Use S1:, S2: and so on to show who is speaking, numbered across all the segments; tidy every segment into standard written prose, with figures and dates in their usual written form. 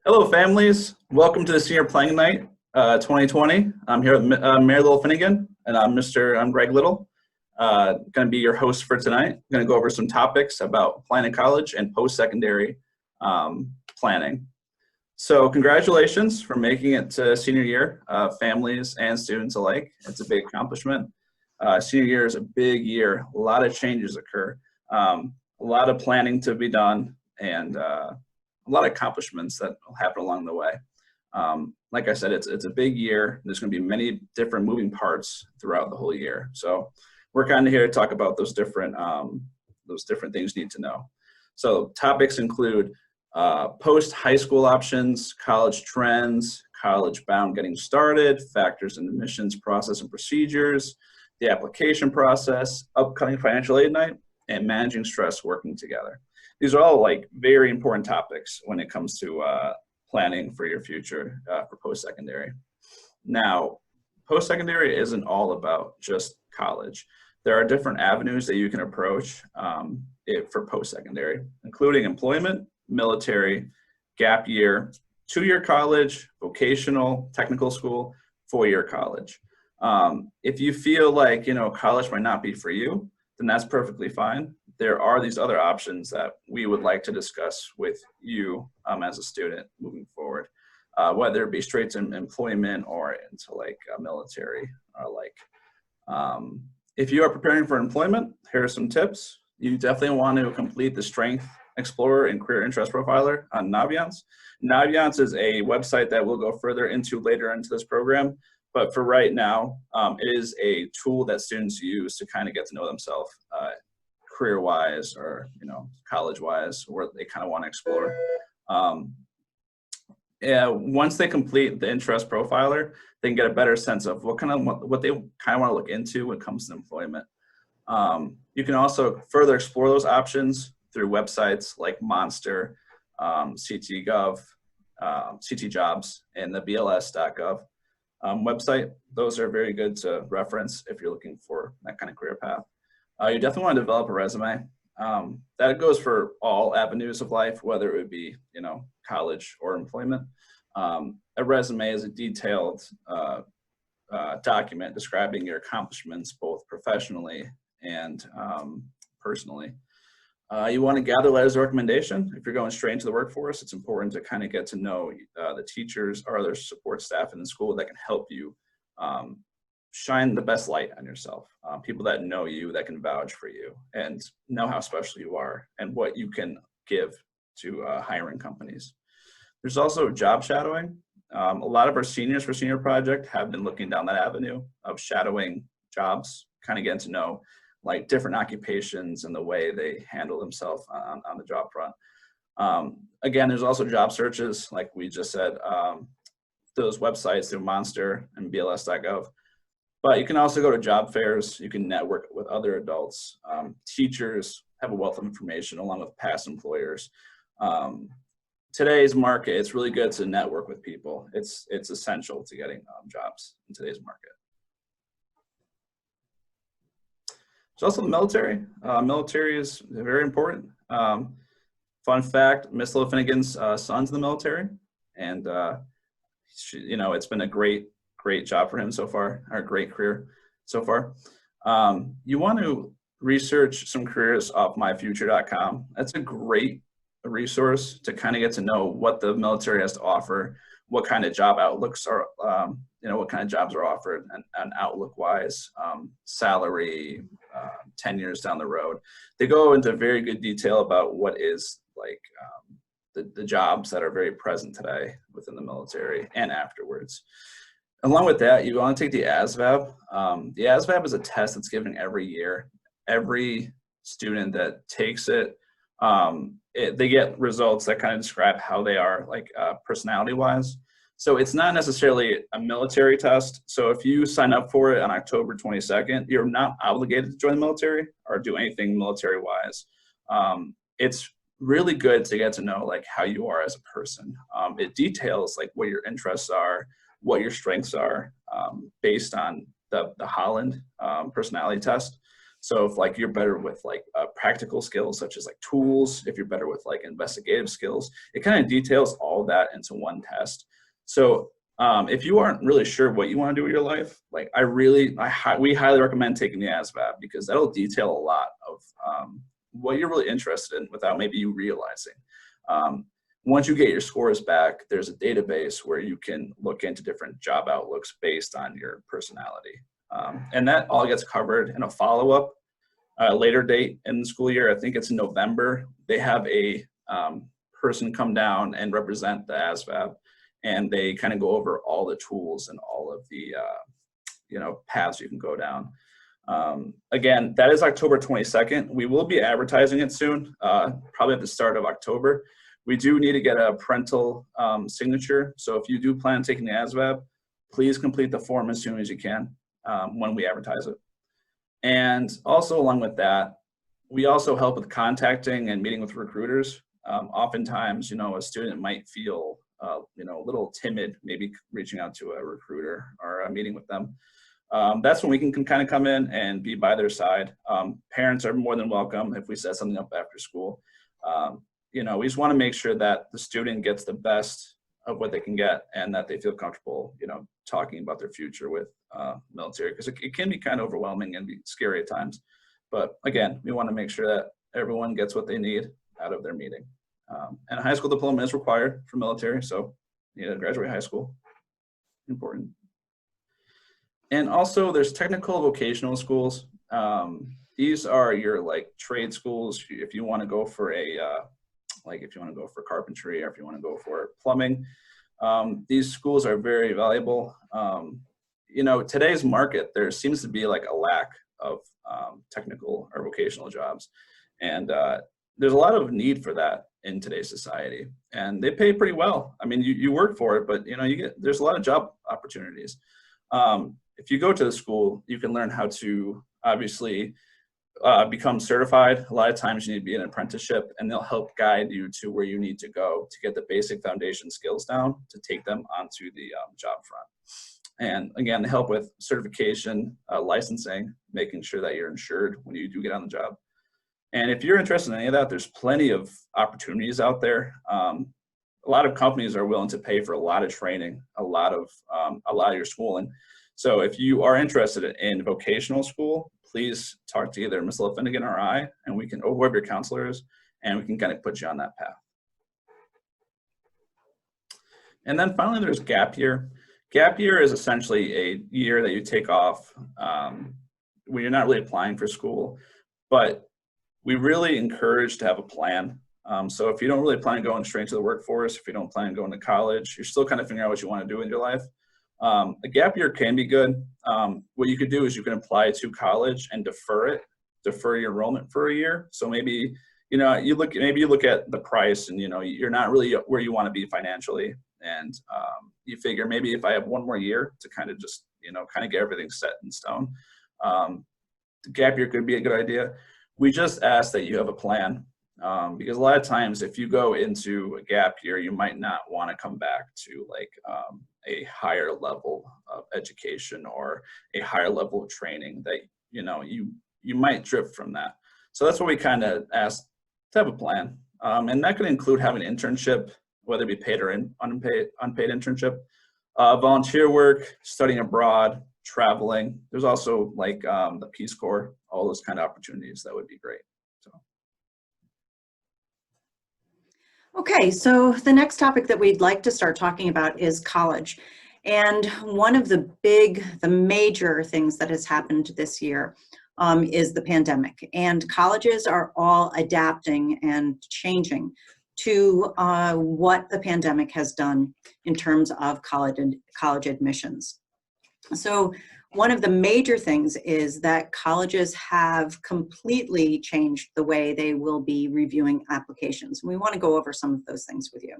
S1: Hello, families. Welcome to the Senior Playing Night 2020. I'm here with Mary Little Finnegan, and I'm Greg Little. Going to be your host for tonight. I'm going to go over some topics about planning college and post-secondary planning. So congratulations for making it to senior year, families and students alike. It's a big accomplishment. Senior year is a big year. A lot of changes occur. A lot of planning to be done, and a lot of accomplishments that will happen along the way. Like I said, it's a big year. There's going to be many different moving parts throughout the whole year. So we're kind of here to talk about those different things you need to know. So topics include post-high school options, college trends, college bound getting started, factors in admissions process and procedures, the application process, upcoming financial aid night, and managing stress working together. These are all like very important topics when it comes to planning for your future for post-secondary. Now, post-secondary isn't all about just college. There are different avenues that you can approach for post-secondary, including employment, military, gap year, 2-year college, vocational, technical school, 4-year college. If you feel like college might not be for you, then that's perfectly fine. There are these other options that we would like to discuss with you as a student moving forward, whether it be straight to employment or into like military or like. If you are preparing for employment, here are some tips. You definitely want to complete the Strength Explorer and Career Interest Profiler on Naviance. Naviance is a website that we'll go further into later into this program. But for right now, it is a tool that students use to kind of get to know themselves career-wise or college-wise, where they kind of want to explore. Once they complete the interest profiler, they can get a better sense of what they kind of want to look into when it comes to employment. You can also further explore those options through websites like Monster, CT.gov, CT Jobs, and the BLS.gov website. Those are very good to reference if you're looking for that kind of career path. You definitely want to develop a resume. That goes for all avenues of life, whether it would be college or employment. A resume is a detailed document describing your accomplishments both professionally and personally. You want to gather letters of recommendation. If you're going straight into the workforce, it's important to kind of get to know the teachers or other support staff in the school that can help you shine the best light on yourself. People that know you, that can vouch for you and know how special you are and what you can give to hiring companies. There's also job shadowing. A lot of our seniors for Senior Project have been looking down that avenue of shadowing jobs, kind of getting to know like different occupations and the way they handle themselves on the job front. Again, there's also job searches, like we just said, those websites through Monster and BLS.gov. But you can also go to job fairs. You can network with other adults. Teachers have a wealth of information along with past employers. Today's market, it's really good to network with people. It's essential to getting jobs in today's market. There's also the military. Military is very important. Fun fact, Miss Little Finnegan's son's in the military, and it's been a great job for him so far, or a great career so far. You want to research some careers off myfuture.com. That's a great resource to kind of get to know what the military has to offer, what kind of job outlooks are, what kind of jobs are offered and outlook-wise, salary, 10 years down the road. They go into very good detail about what is like the jobs that are very present today within the military and afterwards. Along with that, you want to take the ASVAB. The ASVAB is a test that's given every year. Every student that takes it, they get results that kind of describe how they are, like personality-wise. So it's not necessarily a military test. So if you sign up for it on October 22nd, you're not obligated to join the military or do anything military-wise. It's really good to get to know like how you are as a person. It details like what your interests are, what your strengths are, based on the Holland personality test. So if like you're better with like practical skills such as like tools, if you're better with like investigative skills, it kind of details all of that into one test. So if you aren't really sure what you want to do with your life, like we highly recommend taking the ASVAB, because that'll detail a lot of what you're really interested in without maybe you realizing. Once you get your scores back, there's a database where you can look into different job outlooks based on your personality. And that all gets covered in a follow-up later date in the school year. I think it's in November. They have a person come down and represent the ASVAB, and they kind of go over all the tools and all of the paths you can go down. Again, that is October 22nd. We will be advertising it soon, probably at the start of October. We do need to get a parental signature. So if you do plan on taking the ASVAB, please complete the form as soon as you can when we advertise it. And also along with that, we also help with contacting and meeting with recruiters. Oftentimes, a student might feel a little timid, maybe reaching out to a recruiter or a meeting with them. That's when we can kind of come in and be by their side. Parents are more than welcome if we set something up after school. We just want to make sure that the student gets the best of what they can get, and that they feel comfortable, talking about their future with military, because it can be kind of overwhelming and be scary at times. But again, we want to make sure that everyone gets what they need out of their meeting. And a high school diploma is required for military, so you need to graduate high school. Important. And also there's technical vocational schools. These are your like trade schools. If you want to go for if you want to go for carpentry, or if you want to go for plumbing, these schools are very valuable. Today's market, there seems to be like a lack of technical or vocational jobs. And there's a lot of need for that in today's society, and they pay pretty well. I mean, you work for it, but there's a lot of job opportunities. If you go to the school, you can learn how to obviously become certified. A lot of times you need to be in an apprenticeship, and they'll help guide you to where you need to go to get the basic foundation skills down to take them onto the job front. And again, they help with certification, licensing, making sure that you're insured when you do get on the job. And if you're interested in any of that, there's plenty of opportunities out there. A lot of companies are willing to pay for a lot of training, a lot of your schooling. So if you are interested in vocational school, please talk to either Ms. Finnegan or I, and we can, or whoever your counselor is, and we can kind of put you on that path. And then finally, there's gap year. Gap year is essentially a year that you take off when you're not really applying for school, but we really encourage to have a plan. So if you don't really plan on going straight to the workforce, if you don't plan on going to college, you're still kind of figuring out what you want to do in your life. A gap year can be good. What you could do is you can apply to college and defer your enrollment for a year. So maybe, you look at the price, and, you're not really where you want to be financially. And you figure maybe if I have one more year to kind of just, kind of get everything set in stone, the gap year could be a good idea. We just ask that you have a plan, because a lot of times if you go into a gap year, you might not want to come back to like a higher level of education or a higher level of training that, you might drift from that. So that's what we kind of ask to have a plan. And that could include having an internship, whether it be paid or unpaid internship, volunteer work, studying abroad, traveling. There's also like the Peace Corps, all those kind of opportunities that would be great. So.
S2: Okay, so the next topic that we'd like to start talking about is college. And one of the major things that has happened this year is the pandemic. And colleges are all adapting and changing to what the pandemic has done in terms of college admissions. So one of the major things is that colleges have completely changed the way they will be reviewing applications. We want to go over some of those things with you.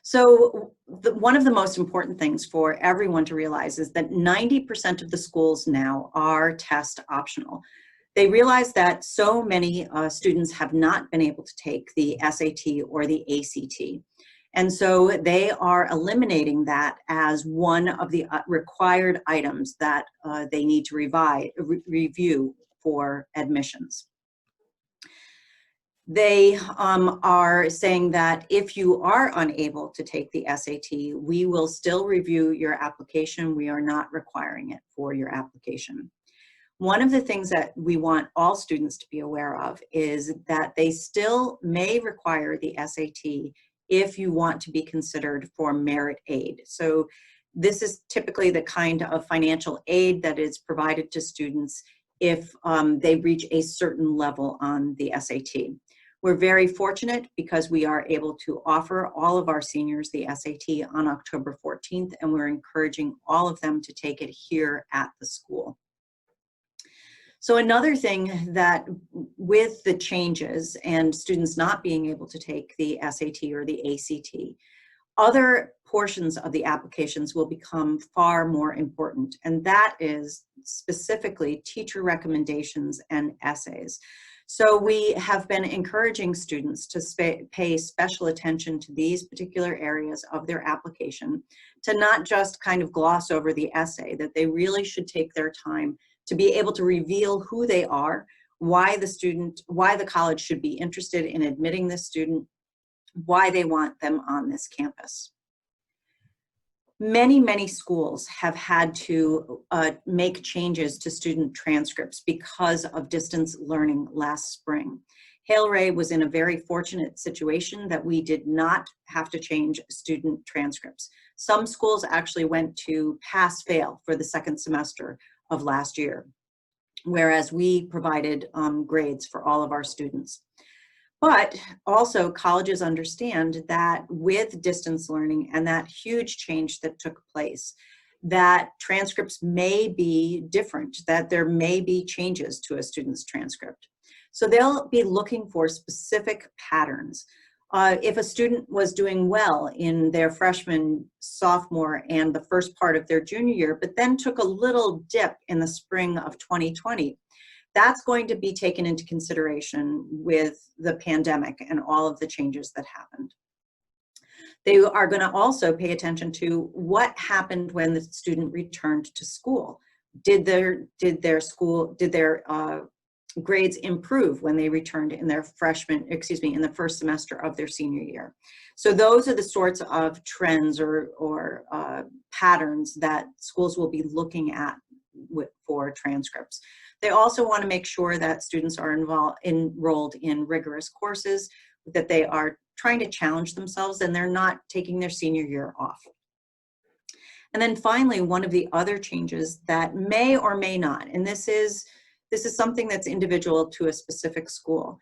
S2: So one of the most important things for everyone to realize is that 90% of the schools now are test optional. They realize that so many students have not been able to take the SAT or the ACT. And so they are eliminating that as one of the required items that they need to review for admissions. They are saying that if you are unable to take the SAT, we will still review your application. We are not requiring it for your application. One of the things that we want all students to be aware of is that they still may require the SAT if you want to be considered for merit aid. So this is typically the kind of financial aid that is provided to students if they reach a certain level on the SAT. We're very fortunate because we are able to offer all of our seniors the SAT on October 14th, and we're encouraging all of them to take it here at the school. So another thing that with the changes and students not being able to take the SAT or the ACT, other portions of the applications will become far more important, and that is specifically teacher recommendations and essays. So we have been encouraging students to pay special attention to these particular areas of their application, to not just kind of gloss over the essay, that they really should take their time to be able to reveal who they are, why the college should be interested in admitting this student, why they want them on this campus. Many, many schools have had to make changes to student transcripts because of distance learning last spring. Hale-Ray was in a very fortunate situation that we did not have to change student transcripts. Some schools actually went to pass-fail for the second semester of last year, whereas we provided grades for all of our students. But also colleges understand that with distance learning and that huge change that took place, that transcripts may be different, that there may be changes to a student's transcript. So they'll be looking for specific patterns. If a student was doing well in their freshman, sophomore, and the first part of their junior year, but then took a little dip in the spring of 2020, that's going to be taken into consideration with the pandemic and all of the changes that happened. They are going to also pay attention to what happened when the student returned to school. Did their grades improve when they returned in their in the first semester of their senior year? So those are the sorts of trends or patterns that schools will be looking at for transcripts. They also want to make sure that students are enrolled in rigorous courses, that they are trying to challenge themselves and they're not taking their senior year off. And then finally, one of the other changes that may or may not, and this is something that's individual to a specific school.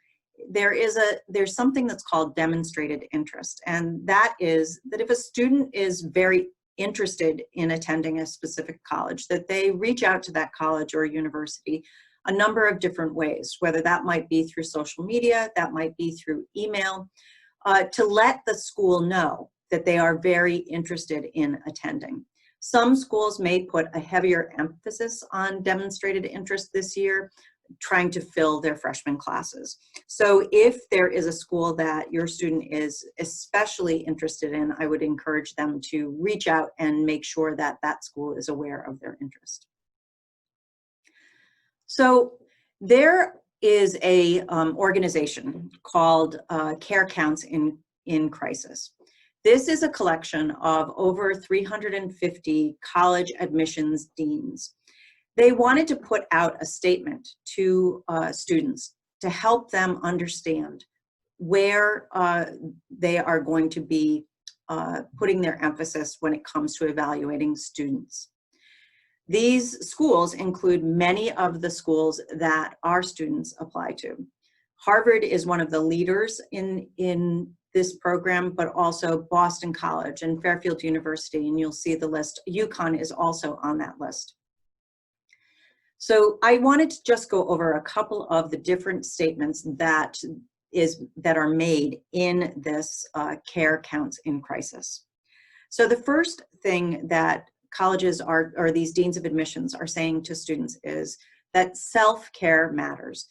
S2: There's something that's called demonstrated interest, and that is that if a student is very interested in attending a specific college, that they reach out to that college or university a number of different ways, whether that might be through social media, that might be through email, to let the school know that they are very interested in attending. Some schools may put a heavier emphasis on demonstrated interest this year, trying to fill their freshman classes. So if there is a school that your student is especially interested in, I would encourage them to reach out and make sure that that school is aware of their interest. So there is a organization called Care Counts in Crisis. This is a collection of over 350 college admissions deans. They wanted to put out a statement to students to help them understand where they are going to be putting their emphasis when it comes to evaluating students. These schools include many of the schools that our students apply to. Harvard is one of the leaders in this program, but also Boston College and Fairfield University, and you'll see the list. UConn is also on that list. So I wanted to just go over a couple of the different statements that are made in this Care Counts in Crisis. So the first thing that colleges or these deans of admissions are saying to students is that self-care matters.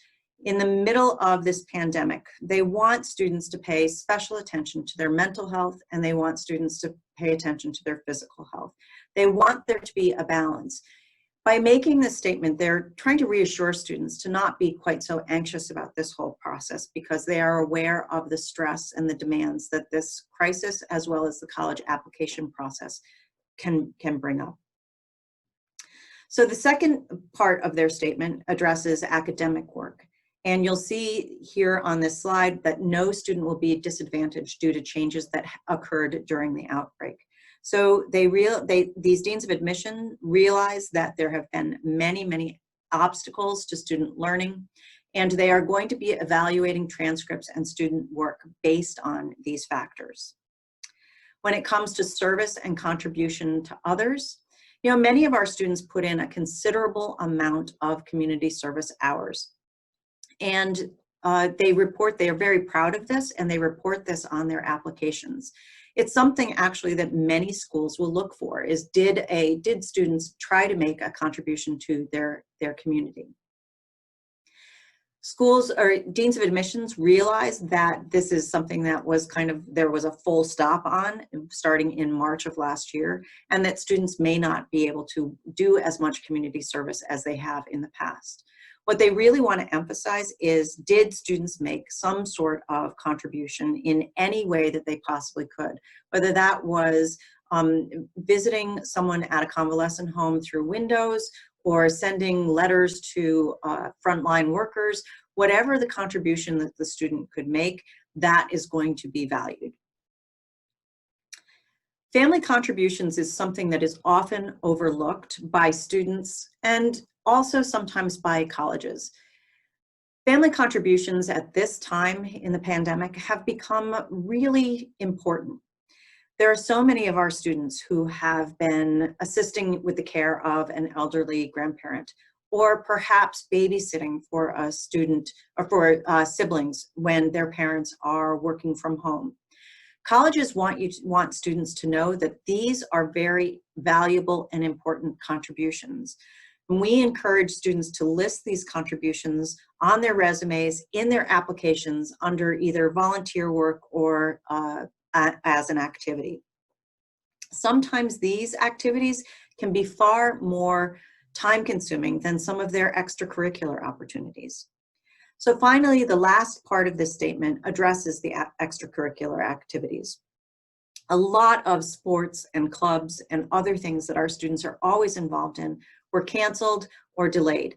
S2: in the middle of this pandemic, they want students to pay special attention to their mental health, and they want students to pay attention to their physical health. They want there to be a balance. By making this statement, they're trying to reassure students to not be quite so anxious about this whole process, because they are aware of the stress and the demands that this crisis, as well as the college application process, can bring up. So the second part of their statement addresses academic work. And you'll see here on this slide that no student will be disadvantaged due to changes that occurred during the outbreak. So these deans of admission realize that there have been many obstacles to student learning, and they are going to be evaluating transcripts and student work based on these factors. When it comes to service and contribution to others, many of our students put in a considerable amount of community service hours. And they are very proud of this, and they report this on their applications. It's something actually that many schools will look for, is did students try to make a contribution to their community? Schools or deans of admissions realize that this is something that was there was a full stop on starting in March of last year, and that students may not be able to do as much community service as they have in the past. What they really want to emphasize is, did students make some sort of contribution in any way that they possibly could? Whether that was visiting someone at a convalescent home through windows, or sending letters to frontline workers, whatever the contribution that the student could make, that is going to be valued. Family contributions is something that is often overlooked by students and also sometimes by colleges. Family contributions at this time in the pandemic have become really important. There are so many of our students who have been assisting with the care of an elderly grandparent, or perhaps babysitting for a student or for siblings when their parents are working from home. Colleges want students to know that these are very valuable and important contributions. And we encourage students to list these contributions on their resumes, in their applications, under either volunteer work or as an activity. Sometimes these activities can be far more time-consuming than some of their extracurricular opportunities. So finally, the last part of this statement addresses the extracurricular activities. A lot of sports and clubs and other things that our students are always involved in were canceled or delayed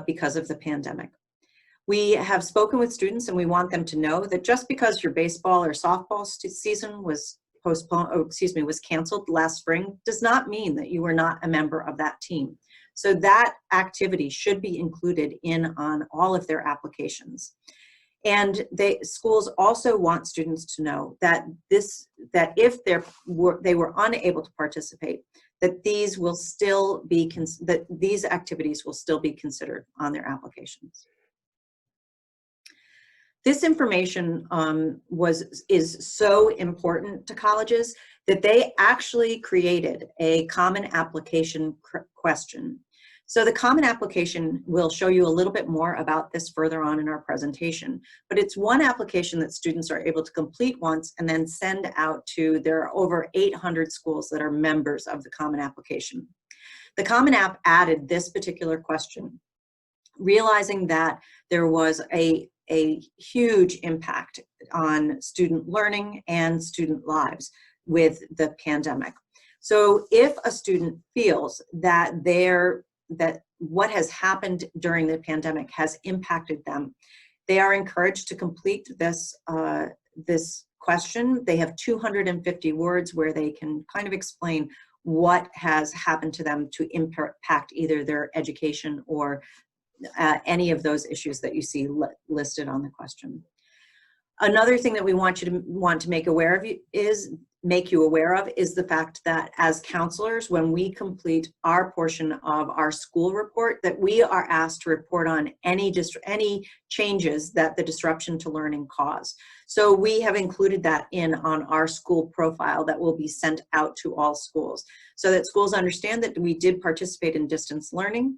S2: because of the pandemic. We have spoken with students, and we want them to know that just because your baseball or softball season was canceled last spring does not mean that you were not a member of that team. So that activity should be included in on all of their applications. And schools also want students to know that if they were unable to participate, that these activities will still be considered on their applications. This information is so important to colleges that they actually created a common application question. So the common application, will show you a little bit more about this further on in our presentation, but it's one application that students are able to complete once and then send out to their over 800 schools that are members of the common application. The Common App added this particular question, realizing that there was a huge impact on student learning and student lives with the pandemic. So if a student feels that what has happened during the pandemic has impacted them, they are encouraged to complete this question. They have 250 words where they can kind of explain what has happened to them to impact either their education or any of those issues that you see listed on the question. Another thing that we want to make you aware of is the fact that as counselors, when we complete our portion of our school report, that we are asked to report on any changes that the disruption to learning caused. So we have included that on our school profile that will be sent out to all schools, so that schools understand that we did participate in distance learning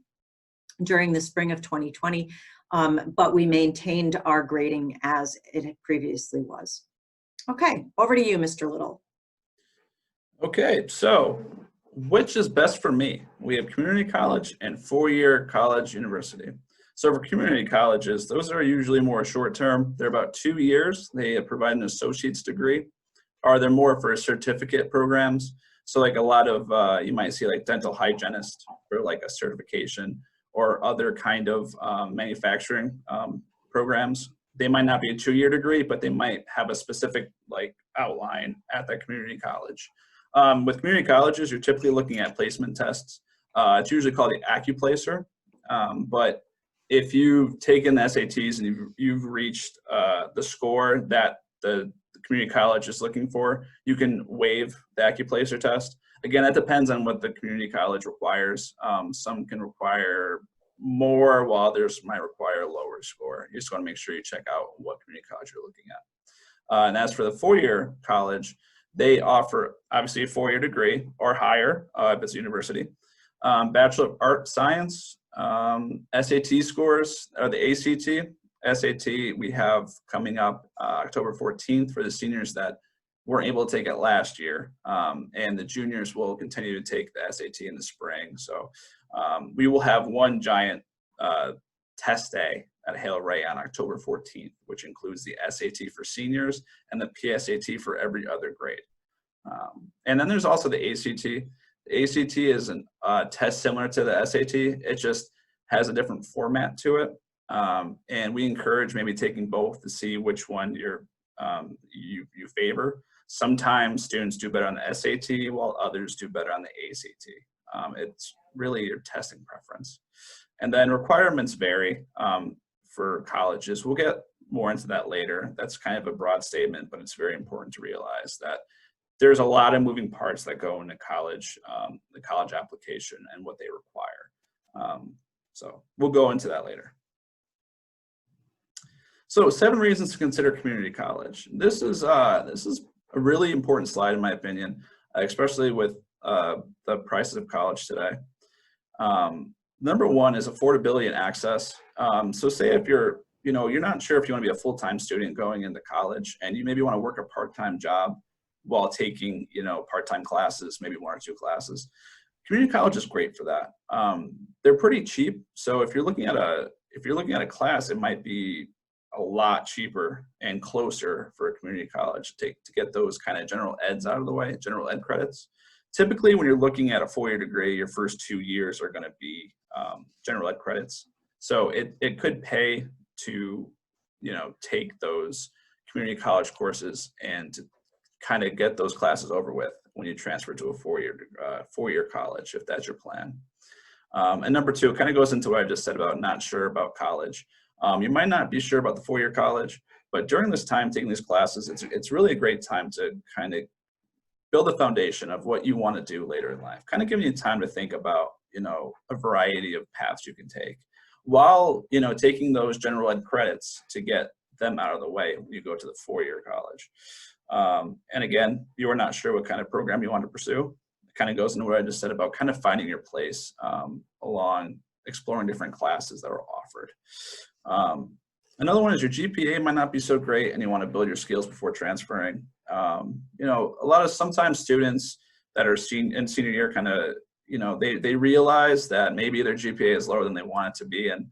S2: during the spring of 2020, but we maintained our grading as it previously was. Okay, over to you, Mr. Little.
S1: Okay, so which is best for me? We have community college and four-year college university. So for community colleges, those are usually more short-term. They're about 2 years. They provide an associate's degree, or they're more for certificate programs. So like a lot of, you might see like dental hygienist for like a certification, or other kind of manufacturing programs. They might not be a 2-year degree, but they might have a specific like outline at that community college. With community colleges, you're typically looking at placement tests. It's usually called the AccuPlacer, but if you've taken the SATs and you've reached the score that the community college is looking for, you can waive the AccuPlacer test. Again, that depends on what the community college requires. Some can require more, while others might require a lower score. You just want to make sure you check out what community college you're looking at. And as for the four-year college, they offer obviously a four-year degree or higher if it's a university. Bachelor of Arts Science, SAT scores, or the ACT. SAT we have coming up October 14th for the seniors that weren't able to take it last year. And the juniors will continue to take the SAT in the spring. So we will have one giant test day at Hale-Ray on October 14th, which includes the SAT for seniors and the PSAT for every other grade. And then there's also the ACT. The ACT is a test similar to the SAT. It just has a different format to it. And we encourage maybe taking both to see which one you favor. Sometimes students do better on the SAT while others do better on the ACT. It's really your testing preference. And then requirements vary for colleges. We'll get more into that later. That's kind of a broad statement, but it's very important to realize that there's a lot of moving parts that go into college, the college application and what they require. So we'll go into that later. So 7 reasons to consider community college. This is a really important slide in my opinion, especially with the prices of college today. Number 1 is affordability and access. So say if you're not sure if you want to be a full-time student going into college, and you maybe want to work a part-time job while taking part-time classes, maybe 1 or 2 classes. Community college is great for that. They're pretty cheap. So if you're looking at a class, it might be a lot cheaper and closer for a community college to get those kind of general eds out of the way, general ed credits. Typically, when you're looking at a 4-year degree, your first 2 years are going to be general ed credits. So it could pay to take those community college courses and to kind of get those classes over with when you transfer to a 4-year college, if that's your plan. And number 2, it kind of goes into what I just said about not sure about college. You might not be sure about the 4-year college, but during this time taking these classes, it's really a great time to kind of build a foundation of what you want to do later in life, kind of giving you time to think about a variety of paths you can take while taking those general ed credits to get them out of the way when you go to the 4-year college. And again, you are not sure what kind of program you want to pursue. It kind of goes into what I just said about kind of finding your place along exploring different classes that are offered. Another one is your GPA might not be so great and you want to build your skills before transferring. Sometimes students that are in senior year kind of, they realize that maybe their GPA is lower than they want it to be, and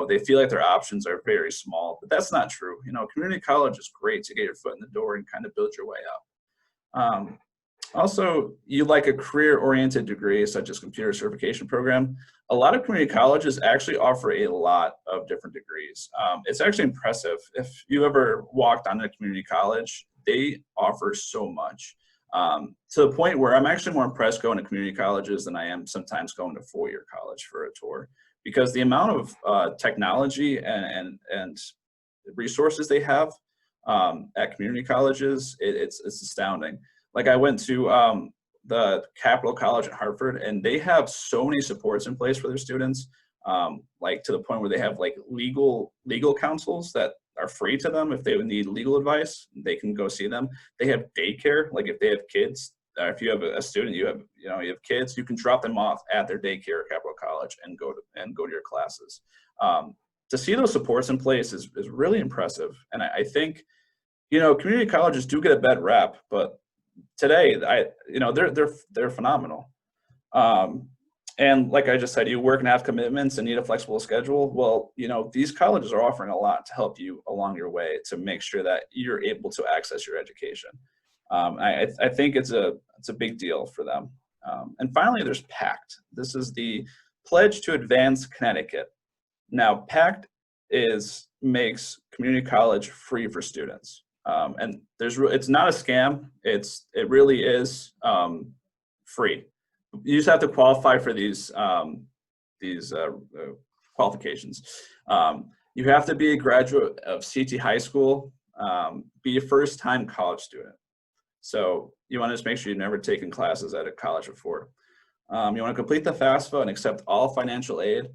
S1: they feel like their options are very small, but that's not true. Community college is great to get your foot in the door and kind of build your way up. Also, you like a career-oriented degree such as computer certification program. A lot of community colleges actually offer a lot of different degrees. It's actually impressive. If you ever walked on a community college, they offer so much. To the point where I'm actually more impressed going to community colleges than I am sometimes going to 4-year college for a tour, because the amount of technology and resources they have at community colleges, it's astounding. Like I went to the Capital College in Hartford, and they have so many supports in place for their students, like to the point where they have like legal counsels that are free to them. If they would need legal advice, they can go see them. They have daycare, like if they have kids, if you have a student, you have kids, you can drop them off at their daycare at Capital College and go to your classes. to see those supports in place is really impressive. And I think, you know, community colleges do get a bad rap, but today, they're phenomenal. And like I just said, you work and have commitments and need a flexible schedule. Well, you know, these colleges are offering a lot to help you along your way to make sure that you're able to access your education. I think it's a big deal for them. And finally, there's PACT. This is the Pledge to Advance Connecticut. Now, PACT makes community college free for students. And it's not a scam. It really is free. You just have to qualify for these qualifications. You have to be a graduate of CT High School, be a first-time college student. So you want to just make sure you've never taken classes at a college before. You want to complete the FAFSA and accept all financial aid.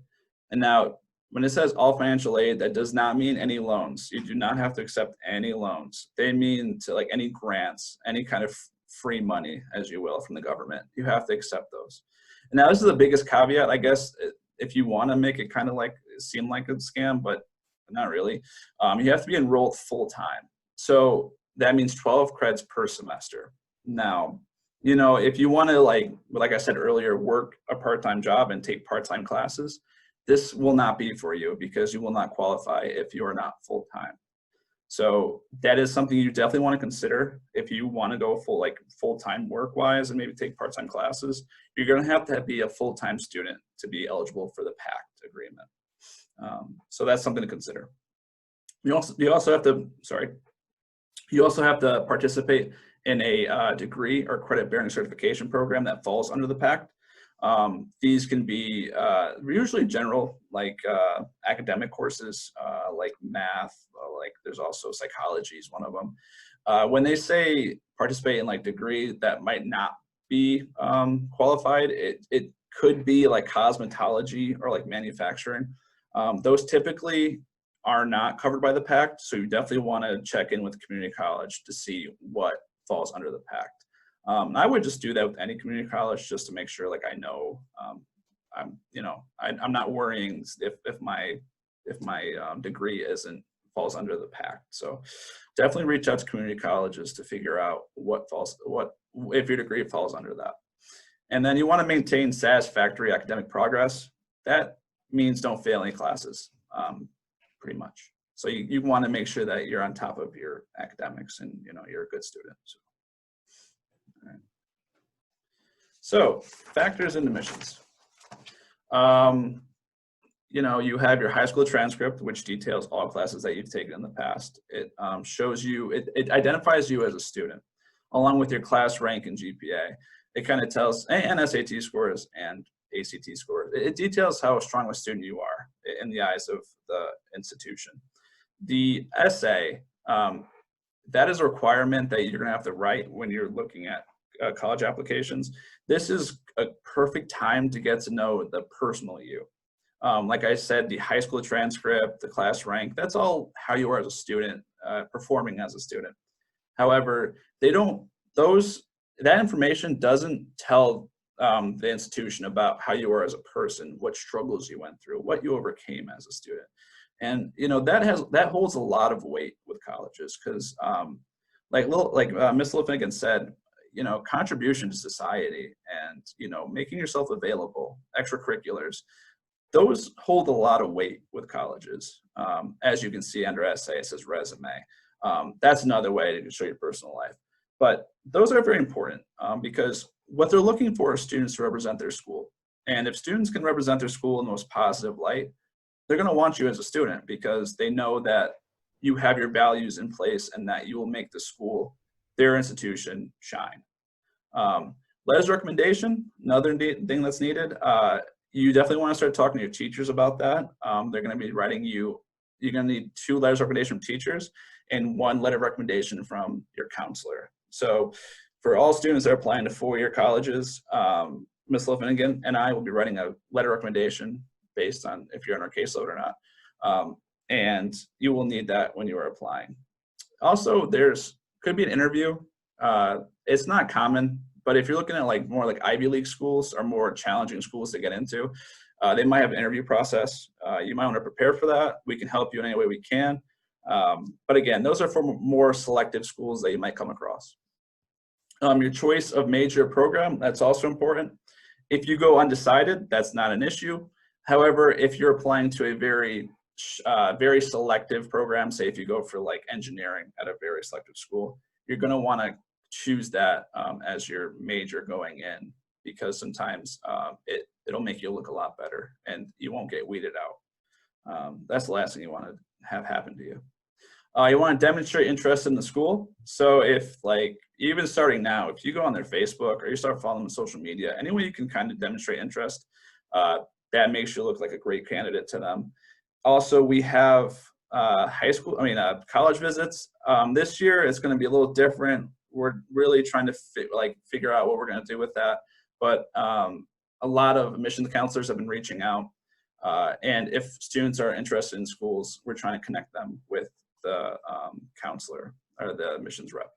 S1: And now, when it says all financial aid, that does not mean any loans. You do not have to accept any loans. They mean to like any grants, any kind of free money, as you will, from the government. You have to accept those. And now this is the biggest caveat, I guess, if you want to make it kind of like seem like a scam, but not really. You have to be enrolled full time. So that means 12 credits per semester. Now, you know, if you want to like I said earlier, work a part-time job and take part-time classes, this will not be for you because you will not qualify if you are not full-time. So that is something you definitely want to consider if you want to go full-time work-wise and maybe take part-time classes. You're going to have be a full-time student to be eligible for the PACT agreement. So that's something to consider. You also have to participate in a degree or credit-bearing certification program that falls under the PACT. These can be usually general, like academic courses, like math, like there's also psychology is one of them. When they say participate in like degree that might not be qualified, it could be like cosmetology or like manufacturing. Those typically are not covered by the PACT, so you definitely want to check in with community college to see what falls under the PACT. I would just do that with any community college just to make sure, like, I know, I'm not worrying if my degree falls under the PACT. So definitely reach out to community colleges to figure out if your degree falls under that. And then you want to maintain satisfactory academic progress. That means don't fail any classes, pretty much. So you want to make sure that you're on top of your academics and you're a good student. So. All right. So factors and admissions. You have your high school transcript, which details all classes that you've taken in the past. It shows you, it identifies you as a student, along with your class rank and GPA. It kind of tells, and SAT scores and ACT scores. It details how strong a student you are in the eyes of the institution. The essay, that is a requirement that you're going to have to write when you're looking at college applications. This is a perfect time to get to know the personal you. Like I said, the high school transcript, the class rank, that's all how you are as a student, performing as a student. However, that information doesn't tell the institution about how you are as a person, what struggles you went through, what you overcame as a student. And that holds a lot of weight with colleges because like Ms. Finnegan said, contribution to society and making yourself available, extracurriculars, those hold a lot of weight with colleges. As you can see under essay, it says resume. That's another way to show your personal life. But those are very important because what they're looking for are students to represent their school. And if students can represent their school in the most positive light, they're going to want you as a student because they know that you have your values in place and that you will make the school, their institution, shine. Letters of recommendation, another thing that's needed. You definitely want to start talking to your teachers about that. They're going to be writing you're going to need 2 letters of recommendation from teachers and 1 letter of recommendation from your counselor. So for all students that are applying to 4-year colleges, Ms. Finnegan and I will be writing a letter of recommendation based on if you're on our caseload or not. And you will need that when you are applying. Also, could be an interview. It's not common, but if you're looking at more like Ivy League schools or more challenging schools to get into, They might have an interview process. You might want to prepare for that. We can help you in any way we can. But again, those are for more selective schools that you might come across. Your choice of major program, that's also important. If you go undecided, that's not an issue. However, if you're applying to a very selective program, say if you go for like engineering at a very selective school, you're going to want to choose that as your major going in, because sometimes it'll make you look a lot better and you won't get weeded out. That's the last thing you want to have happen to you. You want to demonstrate interest in the school. So if like, even starting now, if you go on their Facebook or you start following them on social media, any way you can kind of demonstrate interest, that makes you look like a great candidate to them. Also, we have college visits. This year it's going to be a little different. We're really trying to figure out what we're going to do with that. But a lot of admissions counselors have been reaching out. And if students are interested in schools, we're trying to connect them with the counselor or the admissions rep.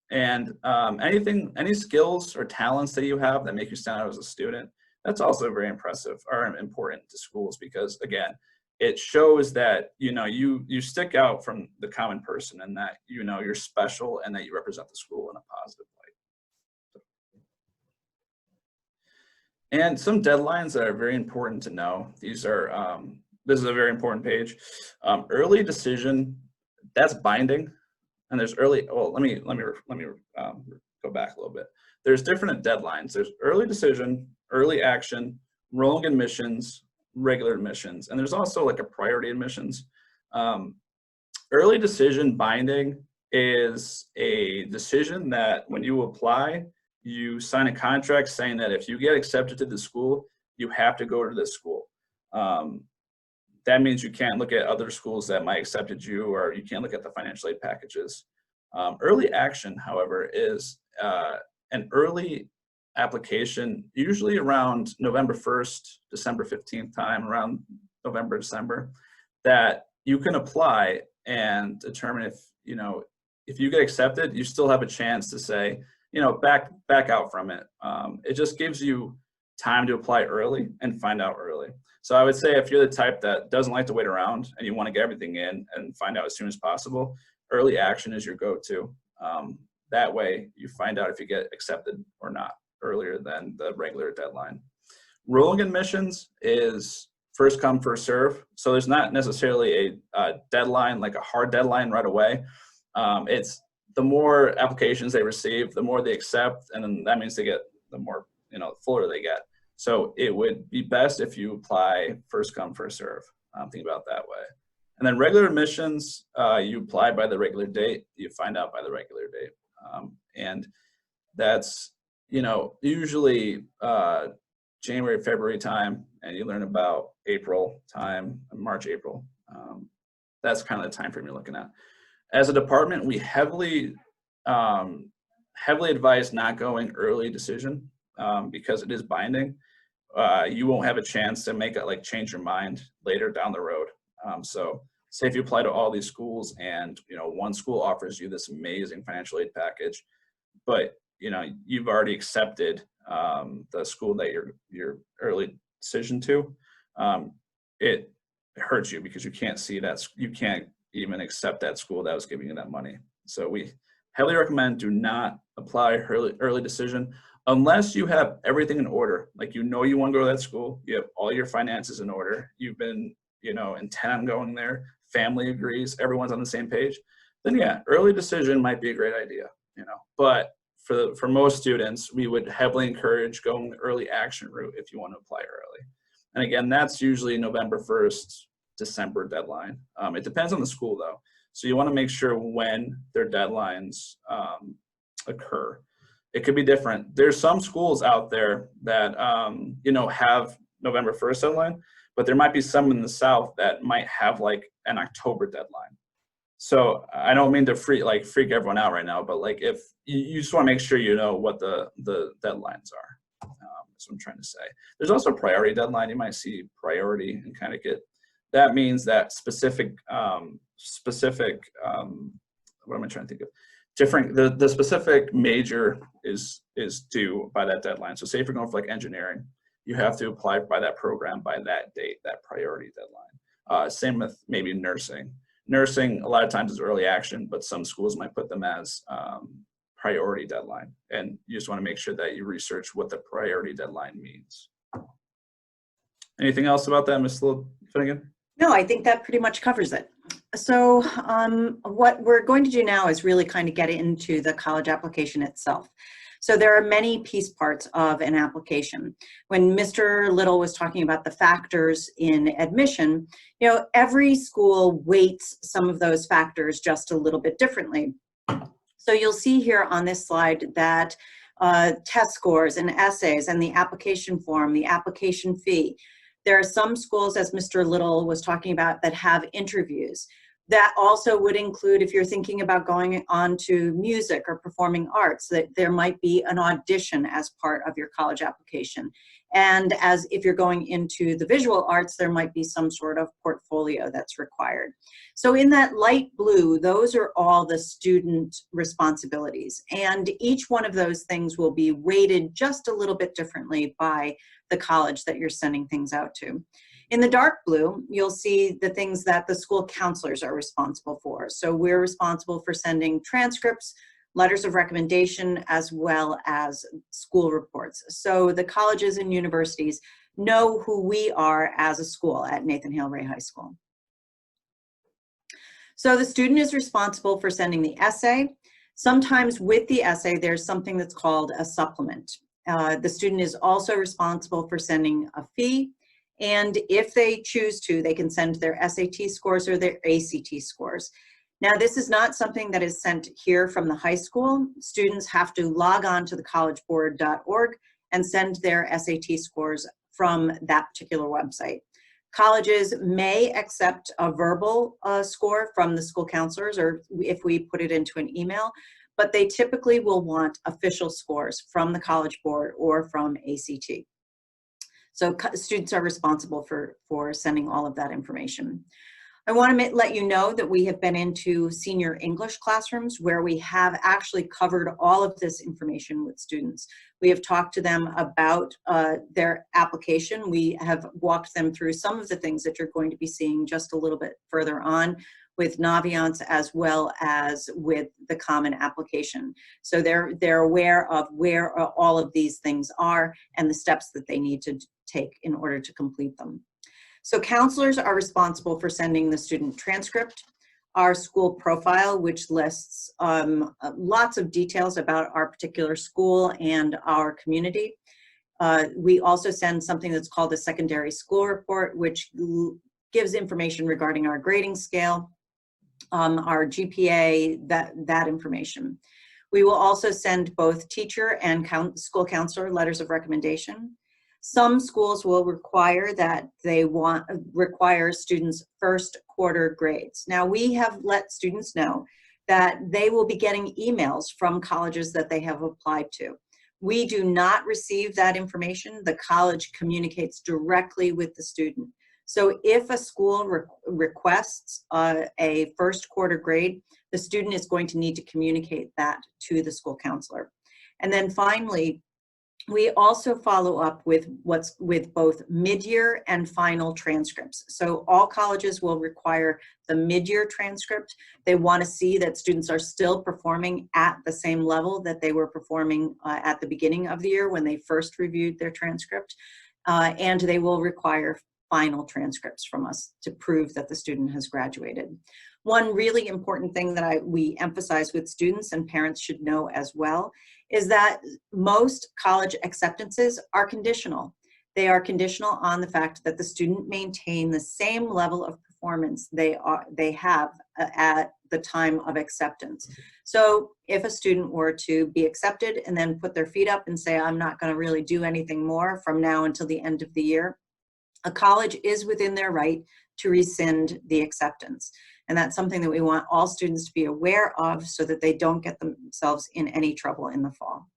S1: And any skills or talents that you have that make you stand out as a student, that's also very impressive or important to schools, because again, it shows that you stick out from the common person, and that you're special and that you represent the school in a positive light. And some deadlines that are very important to know. These are this is a very important page. Early decision, that's binding. And there's early. Well, let me go back a little bit. There's different deadlines. There's early decision, early action, rolling admissions, regular admissions, and there's also like a priority admissions. Early decision binding is a decision that when you apply, you sign a contract saying that if you get accepted to the school, you have to go to this school. That means you can't look at other schools that might accepted you, or you can't look at the financial aid packages. Early action, however, is an early application, usually around November 1st, December 15th time, around November, December, that you can apply and determine if you get accepted, you still have a chance to say, back out from it. It just gives you time to apply early and find out early. So I would say if you're the type that doesn't like to wait around and you want to get everything in and find out as soon as possible, early action is your go-to. That way you find out if you get accepted or not earlier than the regular deadline. Rolling admissions is first come, first serve. So there's not necessarily a deadline, like a hard deadline right away. It's the more applications they receive, the more they accept, and then that means they get the more, fuller they get. So it would be best if you apply first come, first serve. Think about it that way. And then regular admissions, you apply by the regular date, you find out by the regular date. And that's, usually January, February time, and you learn about April time, March, April. That's kind of the time frame you're looking at. As a department, we heavily advise not going early decision because it is binding. You won't have a chance to make it change your mind later down the road. So say if you apply to all these schools and one school offers you this amazing financial aid package, but you've already accepted the school that your early decision to, it hurts you because you can't see that, you can't even accept that school that was giving you that money. So we heavily recommend do not apply early decision unless you have everything in order. Like you want to go to that school, you have all your finances in order, you've been intent on going there, family agrees, everyone's on the same page, then yeah, early decision might be a great idea, But for most students, we would heavily encourage going the early action route if you want to apply early. And again, that's usually November 1st, December deadline. It depends on the school though. So you want to make sure when their deadlines occur. It could be different. There's some schools out there that, have November 1st deadline, but there might be some in the South that might have an October deadline. So I don't mean to freak everyone out right now, but if you just want to make sure what the deadlines are. That's what I'm trying to say. There's also a priority deadline. You might see priority and kind of that means that specific, what am I trying to think of? The specific major is due by that deadline. So say if you're going for engineering, you have to apply by that program by that date, that priority deadline. Same with maybe nursing. Nursing, a lot of times is early action, but some schools might put them as priority deadline. And you just want to make sure that you research what the priority deadline means. Anything else about that, Ms. Finnegan?
S2: No, I think that pretty much covers it. So what we're going to do now is really kind of get into the college application itself. So there are many piece parts of an application. When Mr. Little was talking about the factors in admission, you know, every school weights some of those factors just a little bit differently. So you'll see here on this slide that test scores and essays and the application form, the application fee. There are some schools, as Mr. Little was talking about, that have interviews. That also would include, if you're thinking about going on to music or performing arts, that there might be an audition as part of your college application. And as if you're going into the visual arts, there might be some sort of portfolio that's required. So in that light blue, those are all the student responsibilities. And each one of those things will be weighted just a little bit differently by the college that you're sending things out to. In the dark blue, you'll see the things that the school counselors are responsible for. So we're responsible for sending transcripts, letters of recommendation, as well as school reports. So the colleges and universities know who we are as a school at Nathan Hale-Ray High School. So the student is responsible for sending the essay. Sometimes with the essay, there's something that's called a supplement. The student is also responsible for sending a fee. And if they choose to, they can send their SAT scores or their ACT scores. Now, this is not something that is sent here from the high school. Students have to log on to the collegeboard.org and send their SAT scores from that particular website. Colleges may accept a verbal score from the school counselors, or if we put it into an email, but they typically will want official scores from the College Board or from ACT. So students are responsible for sending all of that information. I want to let you know that we have been into senior English classrooms where we have actually covered all of this information with students. We have talked to them about their application. We have walked them through some of the things that you're going to be seeing just a little bit further on with Naviance as well as with the common application. So they're aware of where all of these things are and the steps that they need to take in order to complete them. So counselors are responsible for sending the student transcript, our school profile, which lists lots of details about our particular school and our community. We also send something that's called a secondary school report, which gives information regarding our grading scale, our GPA, that information. We will also send both teacher and school counselor letters of recommendation. Some schools will require that they require students' first quarter grades. Now, we have let students know that they will be getting emails from colleges that they have applied to. We do not receive that information. The college communicates directly with the student. So if a school requests a first quarter grade, the student is going to need to communicate that to the school counselor. And then finally, we also follow up with both mid-year and final transcripts. So all colleges will require the mid-year transcript. They want to see that students are still performing at the same level that they were performing at the beginning of the year when they first reviewed their transcript. And they will require final transcripts from us to prove that the student has graduated. One really important thing that we emphasize with students, and parents should know as well, is that most college acceptances are conditional. They are conditional on the fact that the student maintain the same level of performance they have at the time of acceptance. So if a student were to be accepted and then put their feet up and say, I'm not going to really do anything more from now until the end of the year, a college is within their right to rescind the acceptance. And that's something that we want all students to be aware of so that they don't get themselves in any trouble in the fall.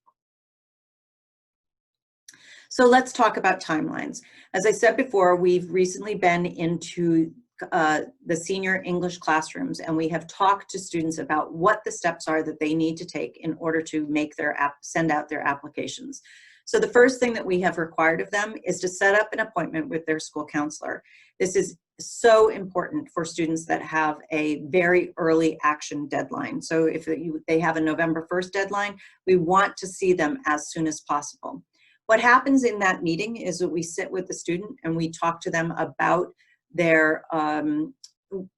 S2: So let's talk about timelines. As I said before, we've recently been into the senior English classrooms, and we have talked to students about what the steps are that they need to take in order to make send out their applications. So the first thing that we have required of them is to set up an appointment with their school counselor. This is so important for students that have a very early action deadline. So if they have a November 1st deadline, we want to see them as soon as possible. What happens in that meeting is that we sit with the student and we talk to them about their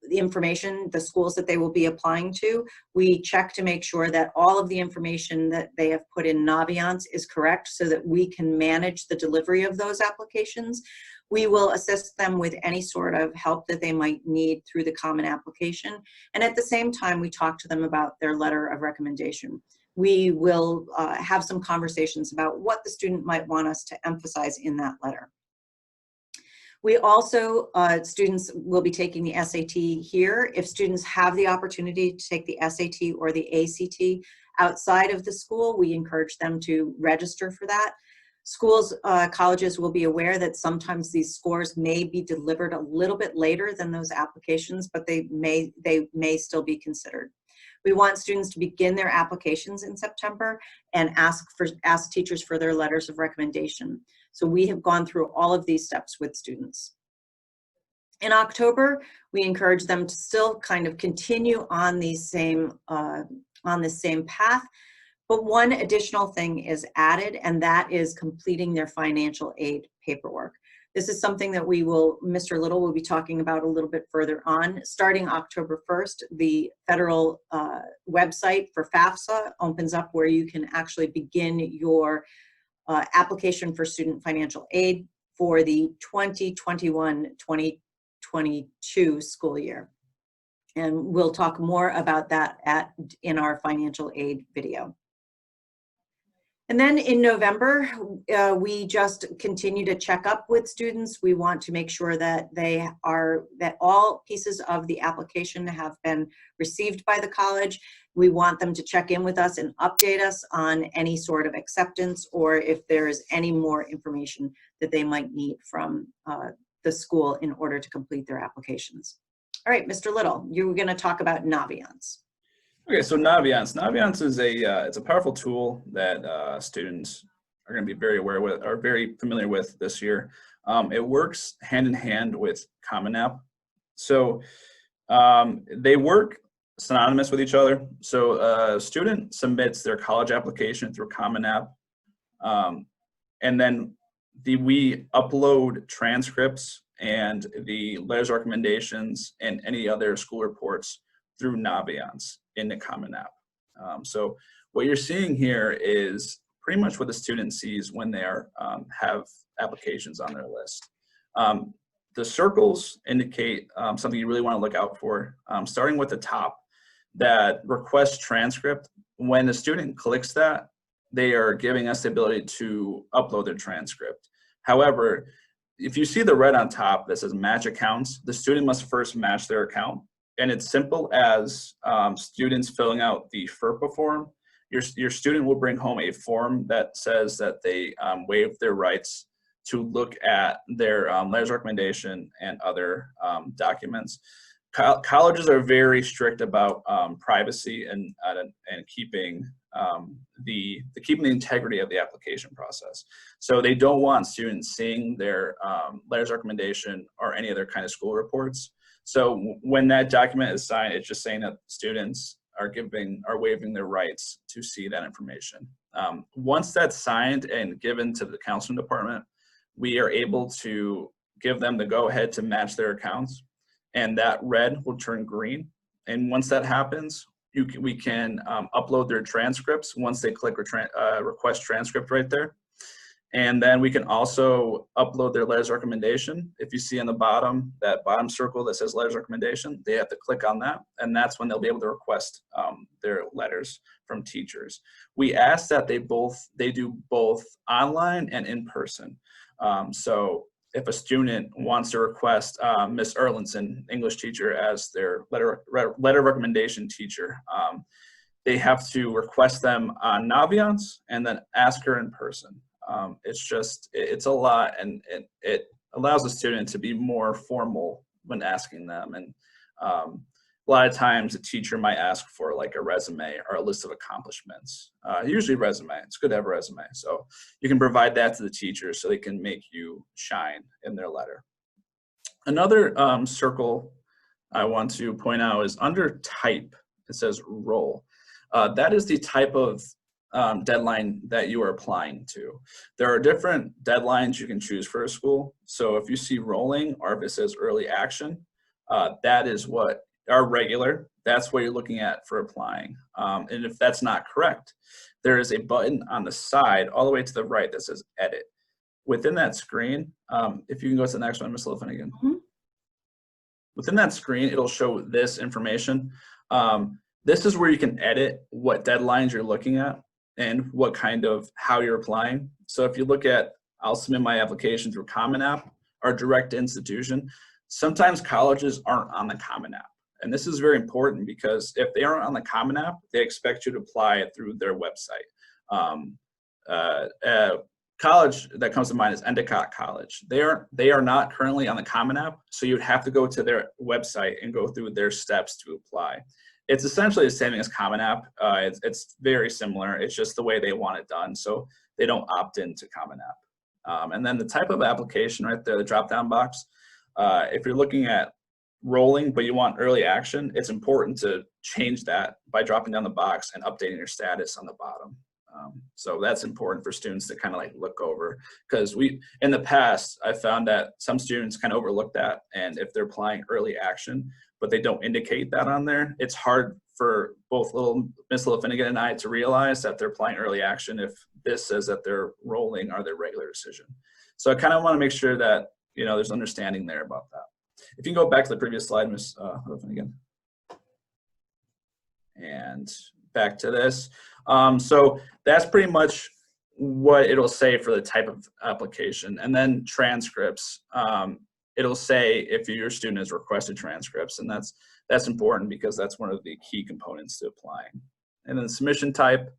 S2: the information, the schools that they will be applying to. We check to make sure that all of the information that they have put in Naviance is correct so that we can manage the delivery of those applications. We will assist them with any sort of help that they might need through the Common Application. And at the same time, we talk to them about their letter of recommendation. We will have some conversations about what the student might want us to emphasize in that letter. We also, students will be taking the SAT here. If students have the opportunity to take the SAT or the ACT outside of the school, we encourage them to register for that. Schools, colleges will be aware that sometimes these scores may be delivered a little bit later than those applications, but they may still be considered. We want students to begin their applications in September and ask teachers for their letters of recommendation. So we have gone through all of these steps with students. In October, we encourage them to still kind of continue on the same path, but one additional thing is added, and that is completing their financial aid paperwork. This is something that Mr. Little will be talking about a little bit further on. Starting October 1st, the federal website for FAFSA opens up where you can actually begin your application for student financial aid for the 2021-2022 school year. And we'll talk more about that in our financial aid video. And then in November, we just continue to check up with students. We want to make sure that that all pieces of the application have been received by the college. We want them to check in with us and update us on any sort of acceptance or if there is any more information that they might need from the school in order to complete their applications. All right, Mr. Little, you were going to talk about Naviance.
S1: Okay, so Naviance is it's a powerful tool that students are going to be very aware with, or very familiar with this year. It works hand in hand with Common App. So they work synonymous with each other. So a student submits their college application through Common App, and then we upload transcripts and the letters of recommendations and any other school reports through Naviance in the Common App. So what you're seeing here is pretty much what the student sees when they have applications on their list. The circles indicate something you really want to look out for, starting with the top, that request transcript. When the student clicks that, they are giving us the ability to upload their transcript. However, if you see the red on top that says match accounts, the student must first match their account. And it's simple as students filling out the FERPA form. Your student will bring home a form that says that they waive their rights to look at their letters of recommendation and other documents. Colleges are very strict about privacy and keeping keeping the integrity of the application process. So they don't want students seeing their letters of recommendation or any other kind of school reports. So when that document is signed, it's just saying that students are waiving their rights to see that information. Once that's signed and given to the counseling department, we are able to give them the go-ahead to match their accounts, and that red will turn green. And once that happens, we can upload their transcripts once they click request transcript right there. And then we can also upload their letters of recommendation. If you see on the bottom, that bottom circle that says letters of recommendation, they have to click on that, and that's when they'll be able to request their letters from teachers. We ask that they do both online and in person. So if a student wants to request Miss Erlinson, English teacher, as their letter of recommendation teacher, they have to request them on Naviance and then ask her in person. It's a lot, and it allows the student to be more formal when asking them. And a lot of times a teacher might ask for like a resume or a list of accomplishments. Usually resume, it's good to have a resume. So you can provide that to the teacher so they can make you shine in their letter. Another circle I want to point out is under type, it says role. That is the type of deadline that you are applying to. There are different deadlines you can choose for a school. So if you see rolling or if it says early action, that is what are regular. That's what you're looking at for applying. And if that's not correct, there is a button on the side all the way to the right that says edit. Within that screen, if you can go to the next one, Ms. Finnegan.
S2: Mm-hmm.
S1: Within that screen, it'll show this information. This is where you can edit what deadlines you're looking at and what kind of, how you're applying. So if you look at, I'll submit my application through Common App or direct institution. Sometimes colleges aren't on the Common App. And this is very important because if they aren't on the Common App, they expect you to apply it through their website. College that comes to mind is Endicott College. They are not currently on the Common App, so you'd have to go to their website and go through their steps to apply. It's essentially the same as Common App. It's very similar. It's just the way they want it done, so they don't opt into Common App. And then the type of application right there, the drop-down box, if you're looking at rolling but you want early action, it's important to change that by dropping down the box and updating your status on the bottom. So that's important for students to kind of like look over, because in the past, I found that some students kind of overlook that, and if they're applying early action, but they don't indicate that on there, it's hard for both Miss Finnegan and I to realize that they're applying early action if this says that they're rolling or their regular decision. So I kind of want to make sure that, you know, there's understanding there about that. If you can go back to the previous slide, Ms. Finnegan. And back to this. So that's pretty much what it'll say for the type of application. And then transcripts, it'll say if your student has requested transcripts, and that's important because that's one of the key components to applying. And then submission type,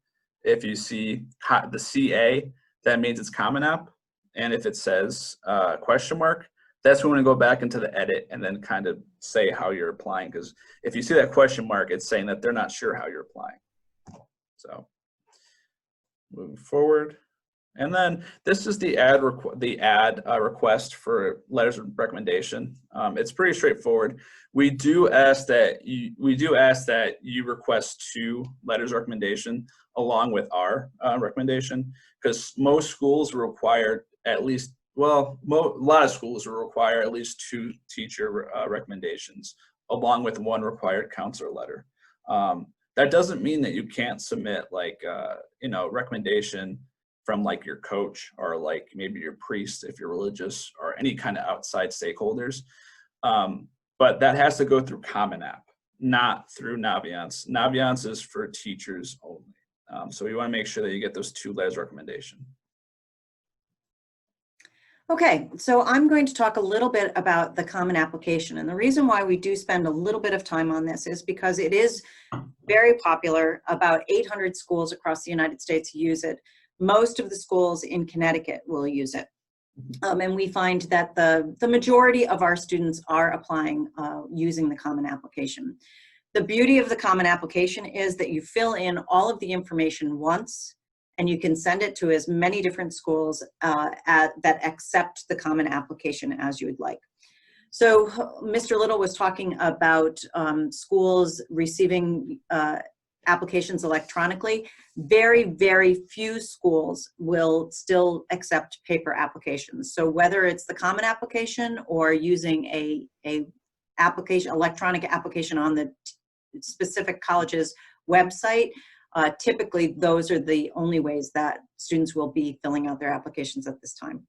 S1: if you see the CA, that means it's Common App. And if it says question mark, that's when we go back into the edit and then kind of say how you're applying. Because if you see that question mark, it's saying that they're not sure how you're applying. So moving forward. And then this is the request for letters of recommendation. It's pretty straightforward. We do ask that you request 2 letters of recommendation along with our recommendation, because most schools require at least, well, a lot of schools will require at least 2 teacher recommendations along with 1 required counselor letter. That doesn't mean that you can't submit like you know, recommendation from like your coach or like maybe your priest if you're religious or any kind of outside stakeholders. But that has to go through Common App, not through Naviance. Naviance is for teachers only. So you want to make sure that you get those 2 letters of recommendation.
S2: Okay, so I'm going to talk a little bit about the Common Application. And the reason why we do spend a little bit of time on this is because it is very popular. About 800 schools across the United States use it. Most of the schools in Connecticut will use it. And we find that the majority of our students are applying using the Common Application. The beauty of the Common Application is that you fill in all of the information once, and you can send it to as many different schools that accept the Common Application as you would like. So Mr. Little was talking about schools receiving applications electronically. Very, very few schools will still accept paper applications. So whether it's the Common Application or using a electronic application on the specific college's website, typically those are the only ways that students will be filling out their applications at this time.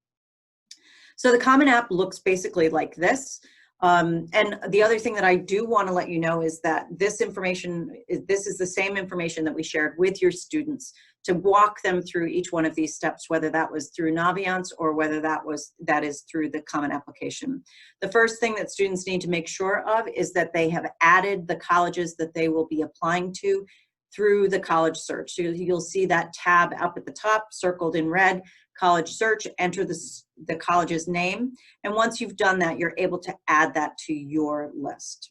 S2: So the Common App looks basically like this. And the other thing that I do want to let you know is that this is the same information that we shared with your students to walk them through each one of these steps, whether that was through Naviance or whether that is through the Common Application. The first thing that students need to make sure of is that they have added the colleges that they will be applying to through the college search. So you'll see that tab up at the top circled in red, college search, enter the college's name. And once you've done that, you're able to add that to your list.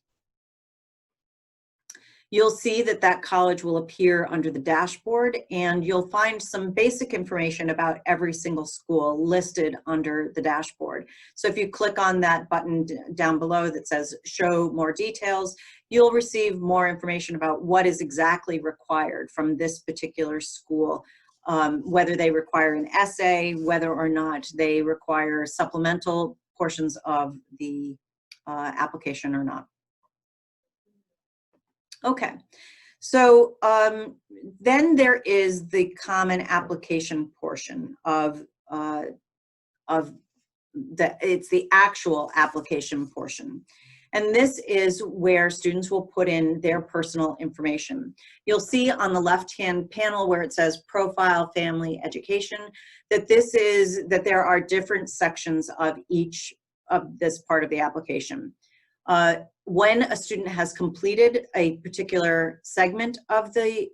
S2: You'll see that that college will appear under the dashboard, and you'll find some basic information about every single school listed under the dashboard. So if you click on that button down below that says show more details, you'll receive more information about what is exactly required from this particular school, whether they require an essay, whether or not they require supplemental portions of the application or not. Okay, so then there is the common application portion of it's the actual application portion. And this is where students will put in their personal information. You'll see on the left-hand panel where it says Profile, Family, Education, that there are different sections of each of this part of the application. When a student has completed a particular segment of the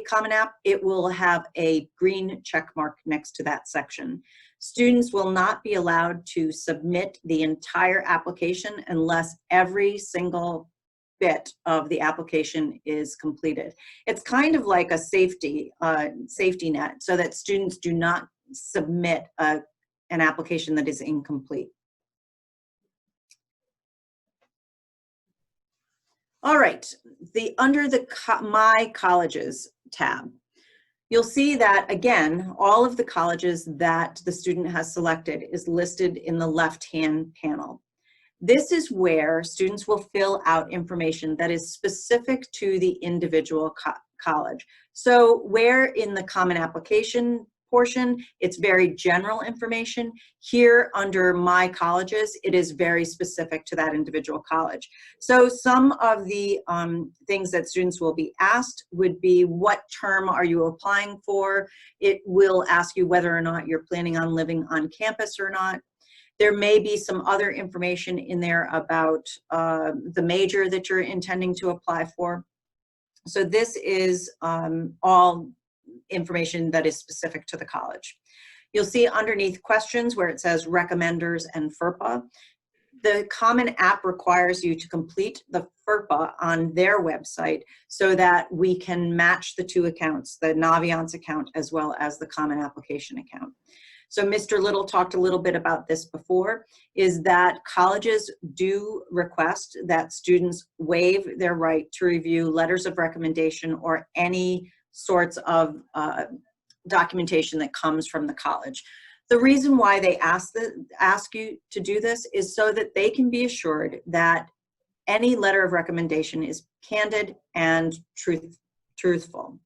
S2: Common App, it will have a green check mark next to that section. Students will not be allowed to submit the entire application unless every single bit of the application is completed. It's kind of like a safety net so that students do not submit an application that is incomplete. All right, under the My Colleges tab, you'll see that, again, all of the colleges that the student has selected is listed in the left-hand panel. This is where students will fill out information that is specific to the individual college. So where in the Common Application portion, it's very general information. Here under My Colleges, it is very specific to that individual college. So some of the things that students will be asked would be, what term are you applying for? It will ask you whether or not you're planning on living on campus or not. There may be some other information in there about the major that you're intending to apply for. So this is all information that is specific to the college. You'll see underneath questions where it says recommenders and FERPA. The Common App requires you to complete the FERPA on their website so that we can match the two accounts, the Naviance account as well as the Common Application account. So Mr. Little talked a little bit about this before, is that colleges do request that students waive their right to review letters of recommendation or any sorts of documentation that comes from the college. The reason why they ask you to do this is so that they can be assured that any letter of recommendation is candid and truthful.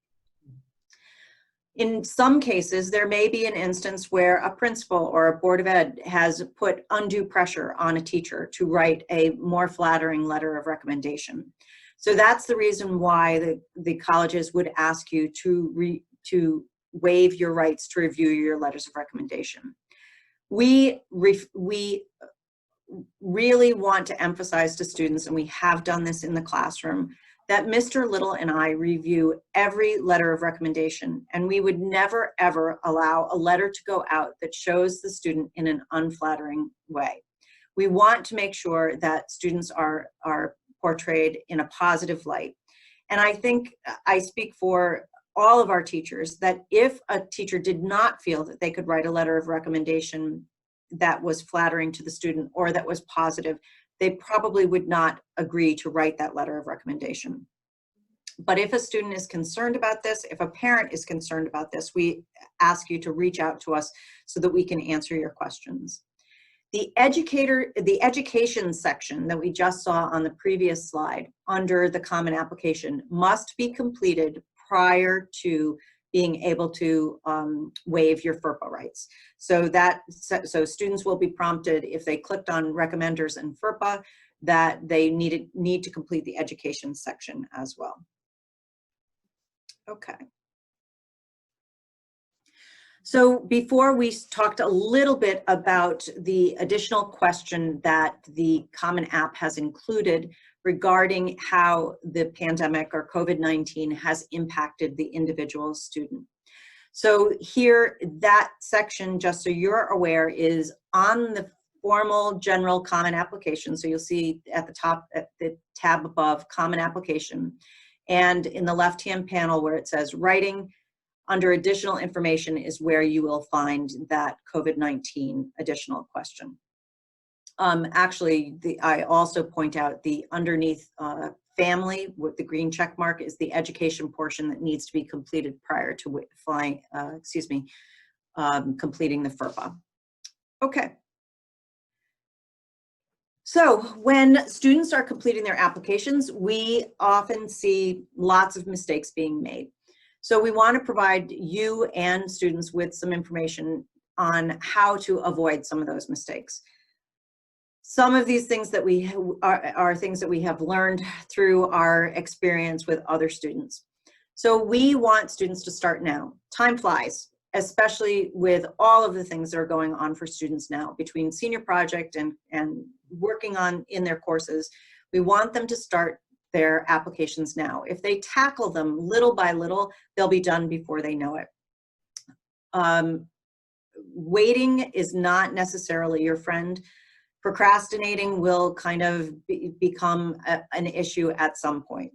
S2: In some cases, there may be an instance where a principal or a board of ed has put undue pressure on a teacher to write a more flattering letter of recommendation. So that's the reason why the colleges would ask you to waive your rights to review your letters of recommendation. We really want to emphasize to students, and we have done this in the classroom, that Mr. Little and I review every letter of recommendation, and we would never ever allow a letter to go out that shows the student in an unflattering way. We want to make sure that students are portrayed in a positive light. And I think I speak for all of our teachers that if a teacher did not feel that they could write a letter of recommendation that was flattering to the student or that was positive, they probably would not agree to write that letter of recommendation. But if a student is concerned about this, if a parent is concerned about this, we ask you to reach out to us so that we can answer your questions. The education section that we just saw on the previous slide under the Common Application must be completed prior to being able to waive your FERPA rights. So students will be prompted, if they clicked on recommenders and FERPA, that they need to complete the education section as well. Okay. So before we talked a little bit about the additional question that the Common App has included regarding how the pandemic or COVID-19 has impacted the individual student. So here, that section, just so you're aware, is on the formal general Common Application. So you'll see at the top, at the tab above, Common Application. And in the left-hand panel where it says writing, under additional information is where you will find that COVID-19 additional question. Actually, I also point out the underneath family with the green check mark is the education portion that needs to be completed prior to completing the FERPA. Okay. So when students are completing their applications, we often see lots of mistakes being made. So we want to provide you and students with some information on how to avoid some of those mistakes. Some of these things that we are things that we have learned through our experience with other students. So we want students to start now. Time flies, especially with all of the things that are going on for students now between senior project and working on in their courses. We want them to start their applications now. If they tackle them little by little, they'll be done before they know it. Waiting is not necessarily your friend. Procrastinating will kind of become an issue at some point.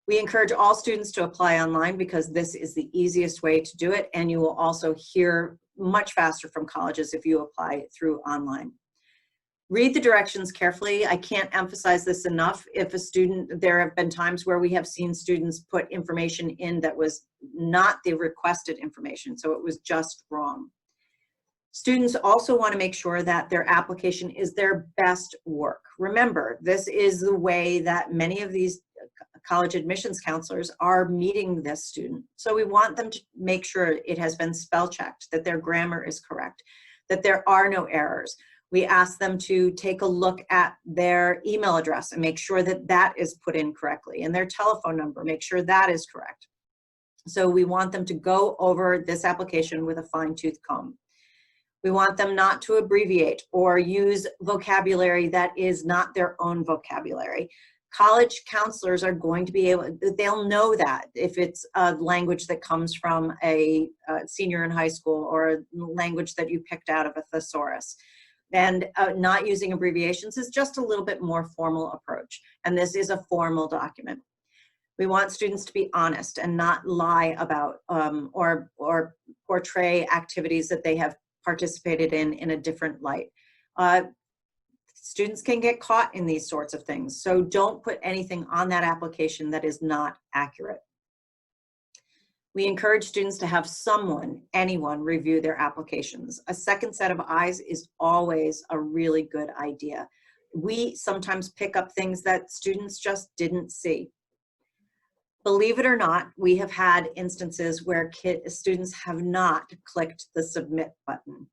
S2: We encourage all students to apply online because this is the easiest way to do it, and you will also hear much faster from colleges if you apply through online. Read the directions carefully. I can't emphasize this enough. If a student, there have been times where we have seen students put information in that was not the requested information, so it was just wrong. Students also want to make sure that their application is their best work. Remember, this is the way that many of these college admissions counselors are meeting this student. So we want them to make sure it has been spell checked, that their grammar is correct, that there are no errors. We ask them to take a look at their email address and make sure that that is put in correctly, and their telephone number, make sure that is correct. So we want them to go over this application with a fine-tooth comb. We want them not to abbreviate or use vocabulary that is not their own vocabulary. College counselors are going to be able, they'll know that if it's a language that comes from a senior in high school or a language that you picked out of a thesaurus. And not using abbreviations is just a little bit more formal approach. And this is a formal document. We want students to be honest and not lie about or portray activities that they have participated in a different light. Students can get caught in these sorts of things, so don't put anything on that application that is not accurate. We encourage students to have anyone review their applications. A second set of eyes is always a really good idea. We sometimes pick up things that students just didn't see. Believe it or not, we have had instances where students have not clicked the submit button.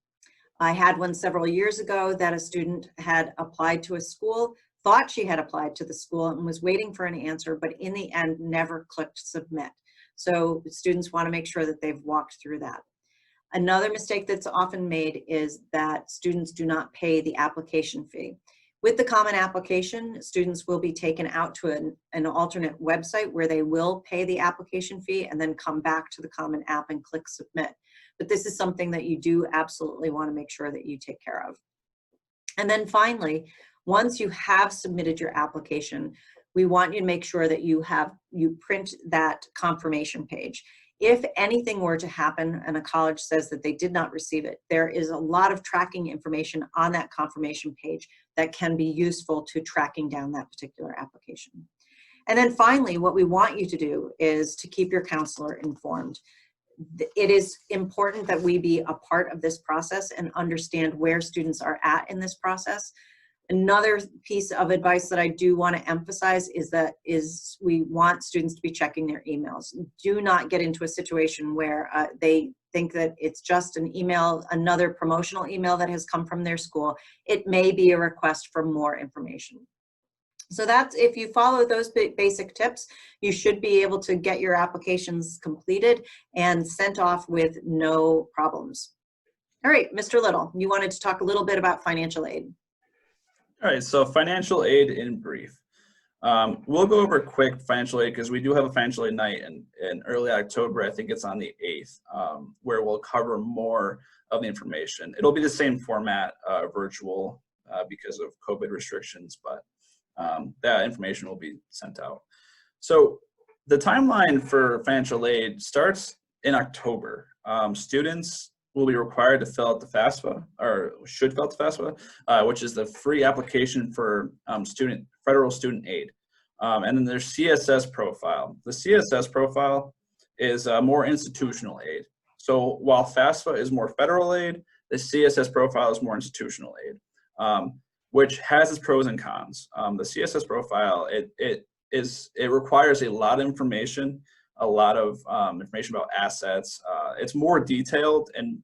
S2: I had one several years ago that a student had applied to a school, thought she had applied to the school and was waiting for an answer, but in the end never clicked submit. So students want to make sure that they've walked through that. Another mistake that's often made is that students do not pay the application fee. With the Common Application, students will be taken out to an alternate website where they will pay the application fee and then come back to the Common App and click submit. But this is something that you do absolutely want to make sure that you take care of. And then finally, once you have submitted your application, we want you to make sure that you print that confirmation page. If anything were to happen and a college says that they did not receive it, there is a lot of tracking information on that confirmation page that can be useful to tracking down that particular application. And then finally, what we want you to do is to keep your counselor informed. It is important that we be a part of this process and understand where students are at in this process. Another piece of advice that I do want to emphasize is we want students to be checking their emails. Do not get into a situation where they think that it's just an email, another promotional email that has come from their school. It may be a request for more information. So that's, if you follow those basic tips, you should be able to get your applications completed and sent off with no problems. All right, Mr. Little, you wanted to talk a little bit about financial aid.
S1: All right, so financial aid in brief. We'll go over quick financial aid because we do have a financial aid night in early October. I think it's on the 8th, where we'll cover more of the information. It'll be the same format, virtual, because of COVID restrictions, but that information will be sent out. So the timeline for financial aid starts in October. Students will be required to fill out the FAFSA, or should fill out the FAFSA, which is the free application for federal student aid. And then there's CSS profile. The CSS profile is more institutional aid. So while FAFSA is more federal aid, the CSS profile is more institutional aid, which has its pros and cons. The CSS profile, it requires a lot of information, a lot of information about assets. It's more detailed and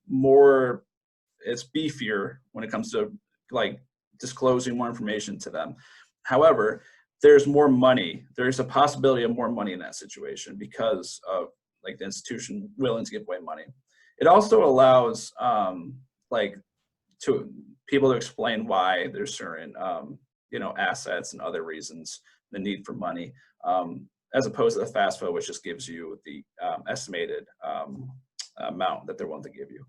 S1: it's beefier when it comes to like disclosing more information to them. However, there's more money. There's a possibility of more money in that situation because of like the institution willing to give away money. It also allows people to explain why there's certain assets and other reasons, the need for money, as opposed to the FAFSA, which just gives you the estimated amount that they're willing to give you.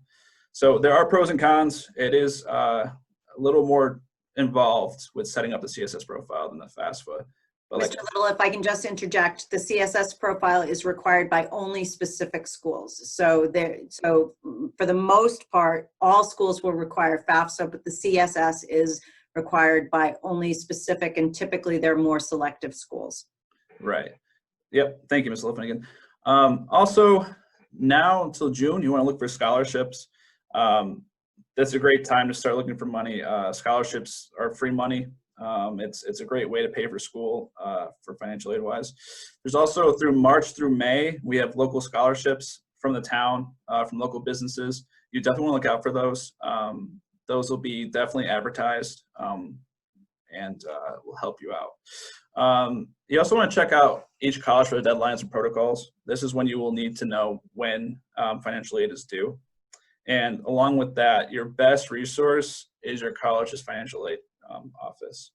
S1: So there are pros and cons. It is a little more involved with setting up the CSS profile than the FAFSA. But
S2: Mr. Little, if I can just interject, the CSS profile is required by only specific schools. So for the most part, all schools will require FAFSA, but the CSS is required by only specific, and typically they're more selective schools.
S1: Right. Yep. Thank you, Ms. Liffinigan. Also, now until June, you want to look for scholarships. That's a great time to start looking for money. Scholarships are free money. It's a great way to pay for school for financial aid wise. There's also through March through May, we have local scholarships from the town, from local businesses. You definitely want to look out for those. Those will be definitely advertised and will help you out. You also want to check out each college for the deadlines and protocols. This is when you will need to know when financial aid is due. And along with that, your best resource is your college's financial aid office.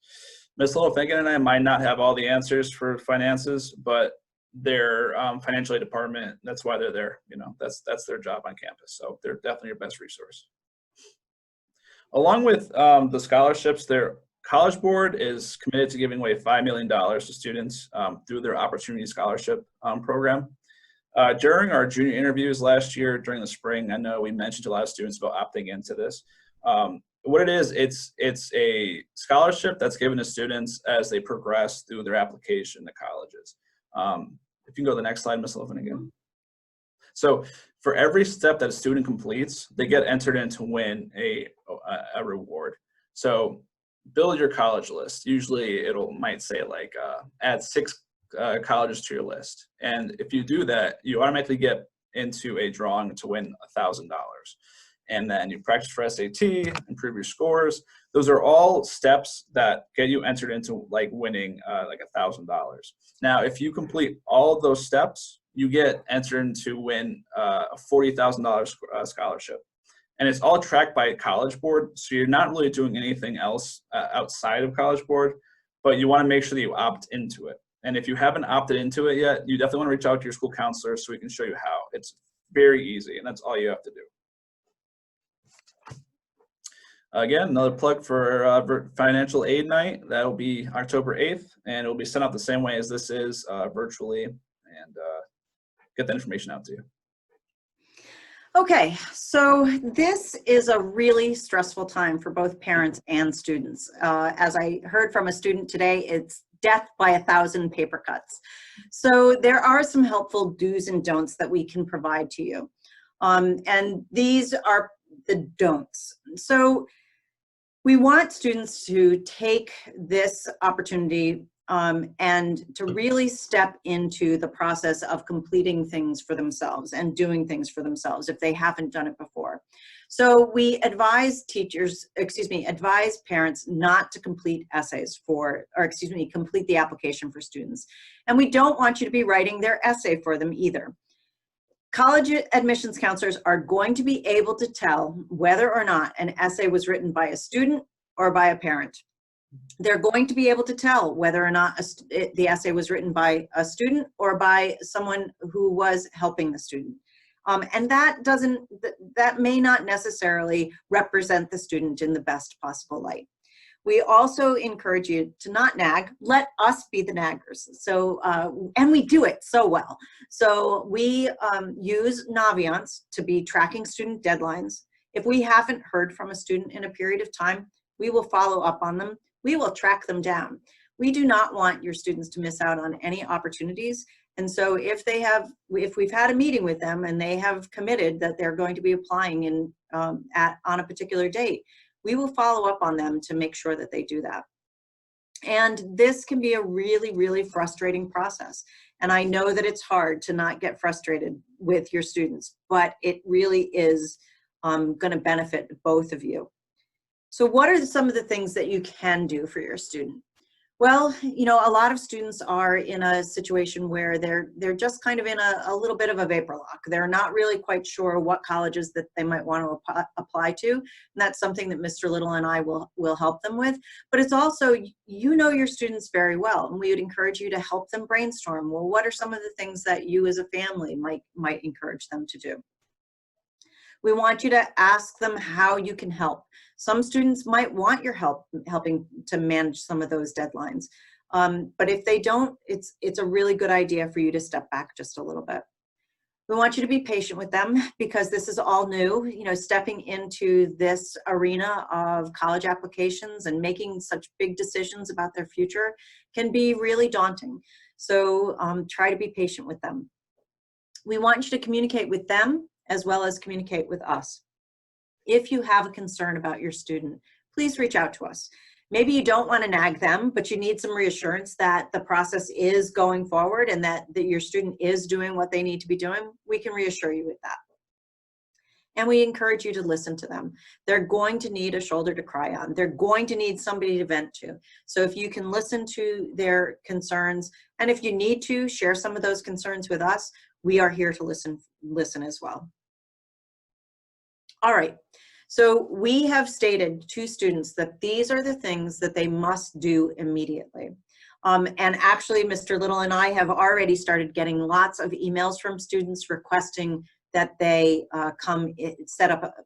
S1: Ms. Littlefinken and I might not have all the answers for finances, but their financial aid department, that's why they're there. That's their job on campus. So they're definitely your best resource. Along with the scholarships, their College Board is committed to giving away $5 million to students through their Opportunity Scholarship program. During our junior interviews last year, during the spring, I know we mentioned to a lot of students about opting into this. What it is, it's a scholarship that's given to students as they progress through their application to colleges. If you can go to the next slide, Ms. Liffinigan. So for every step that a student completes, they get entered in to win a reward. So build your college list. Usually might say like add 6 colleges to your list. And if you do that, you automatically get into a drawing to win $1,000. And then you practice for SAT, improve your scores. Those are all steps that get you entered into like winning like $1,000. Now, if you complete all of those steps, you get entered into win a $40,000 scholarship. And it's all tracked by College Board. So you're not really doing anything else outside of College Board, but you want to make sure that you opt into it. And if you haven't opted into it yet, you definitely want to reach out to your school counselor so we can show you how. It's very easy, and that's all you have to do. Again, another plug for Financial Aid Night. That'll be October 8th, and it'll be sent out the same way as this is, virtually, and get that information out to you.
S2: Okay, so this is a really stressful time for both parents and students. As I heard from a student today, it's death by 1,000 paper cuts. So there are some helpful do's and don'ts that we can provide to you. And these are the don'ts. So we want students to take this opportunity and to really step into the process of completing things for themselves and doing things for themselves if they haven't done it before. So we advise advise parents not to complete complete the application for students. And we don't want you to be writing their essay for them either. College admissions counselors are going to be able to tell whether or not an essay was written by a student or by a parent. They're going to be able to tell whether or not the essay was written by a student or by someone who was helping the student. And that may not necessarily represent the student in the best possible light. We also encourage you to not nag. Let us be the naggers. So, and we do it so well. So we use Naviance to be tracking student deadlines. If we haven't heard from a student in a period of time, we will follow up on them. We will track them down. We do not want your students to miss out on any opportunities. And so if we've had a meeting with them and they have committed that they're going to be applying on a particular date, we will follow up on them to make sure that they do that. And this can be a really, really frustrating process. And I know that it's hard to not get frustrated with your students, but it really is going to benefit both of you. So what are some of the things that you can do for your student? Well, you know, a lot of students are in a situation where they're just kind of in a little bit of a vapor lock. They're not really quite sure what colleges that they might want to apply to. And that's something that Mr. Little and I will help them with. But it's also, you know your students very well, and we would encourage you to help them brainstorm. Well, what are some of the things that you as a family might encourage them to do? We want you to ask them how you can help. Some students might want your help helping to manage some of those deadlines. But if they don't, it's a really good idea for you to step back just a little bit. We want you to be patient with them because this is all new. You know, stepping into this arena of college applications and making such big decisions about their future can be really daunting. So try to be patient with them. We want you to communicate with them as well as communicate with us. If you have a concern about your student, please reach out to us. Maybe you don't want to nag them, but you need some reassurance that the process is going forward and that your student is doing what they need to be doing. We can reassure you with that. And we encourage you to listen to them. They're going to need a shoulder to cry on. They're going to need somebody to vent to. So if you can listen to their concerns, and if you need to share some of those concerns with us, we are here to listen as well. All right, so we have stated to students that these are the things that they must do immediately. And actually, Mr. Little and I have already started getting lots of emails from students requesting that they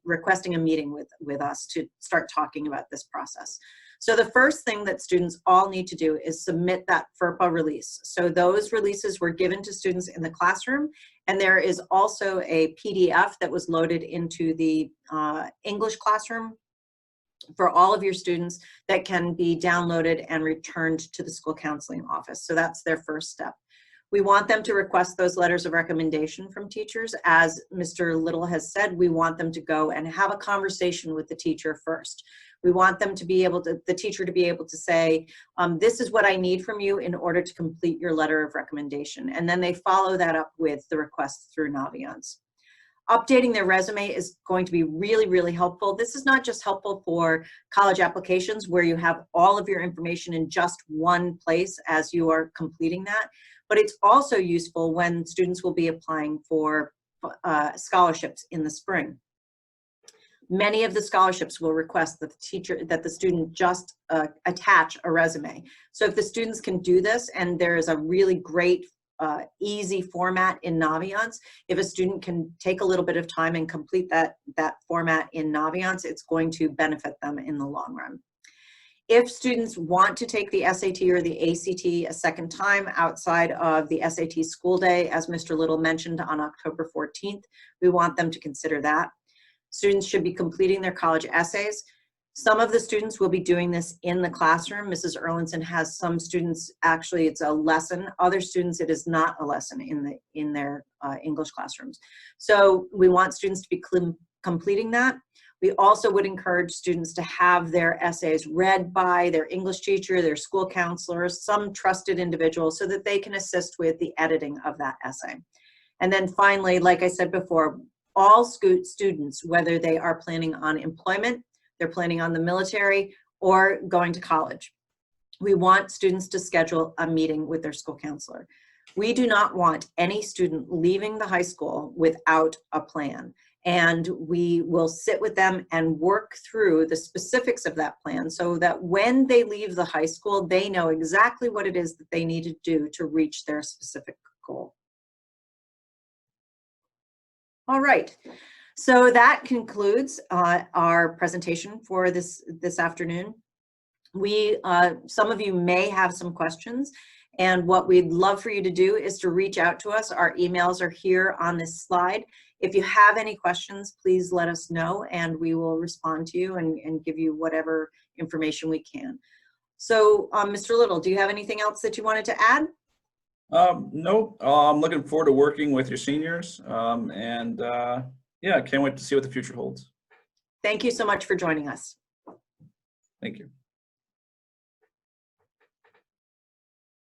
S2: requesting a meeting with us to start talking about this process. So the first thing that students all need to do is submit that FERPA release. So those releases were given to students in the classroom, and there is also a PDF that was loaded into the English classroom for all of your students that can be downloaded and returned to the school counseling office. So that's their first step. We want them to request those letters of recommendation from teachers. As Mr. Little has said, we want them to go and have a conversation with the teacher first. We want them to be able to, the teacher to be able to say, this is what I need from you in order to complete your letter of recommendation. And then they follow that up with the request through Naviance. Updating their resume is going to be really, really helpful. This is not just helpful for college applications where you have all of your information in just one place as you are completing that, but it's also useful when students will be applying for scholarships in the spring. Many of the scholarships will request that the student just attach a resume. So if the students can do this, and there is a really great easy format in Naviance, if a student can take a little bit of time and complete that format in Naviance, it's going to benefit them in the long run. If students want to take the SAT or the ACT a second time outside of the SAT school day, as Mr. Little mentioned on October 14th, we want them to consider that. Students should be completing their college essays. Some of the students will be doing this in the classroom. Mrs. Erlinson has some students, actually it's a lesson. Other students, it is not a lesson in their English classrooms. So we want students to be completing that. We also would encourage students to have their essays read by their English teacher, their school counselor, some trusted individual, so that they can assist with the editing of that essay. And then finally, like I said before, all students, whether they are planning on employment, they're planning on the military, or going to college, we want students to schedule a meeting with their school counselor. We do not want any student leaving the high school without a plan. And we will sit with them and work through the specifics of that plan so that when they leave the high school, they know exactly what it is that they need to do to reach their specific goal. All right, so that concludes our presentation for this afternoon. Some of you may have some questions, and what we'd love for you to do is to reach out to us. Our emails are here on this slide. If you have any questions, please let us know, and we will respond to you and give you whatever information we can. So, Mr. Little, do you have anything else that you wanted to add?
S1: No, I'm looking forward to working with your seniors, yeah, can't wait to see what the future holds.
S2: Thank you so much for joining us.
S1: Thank you.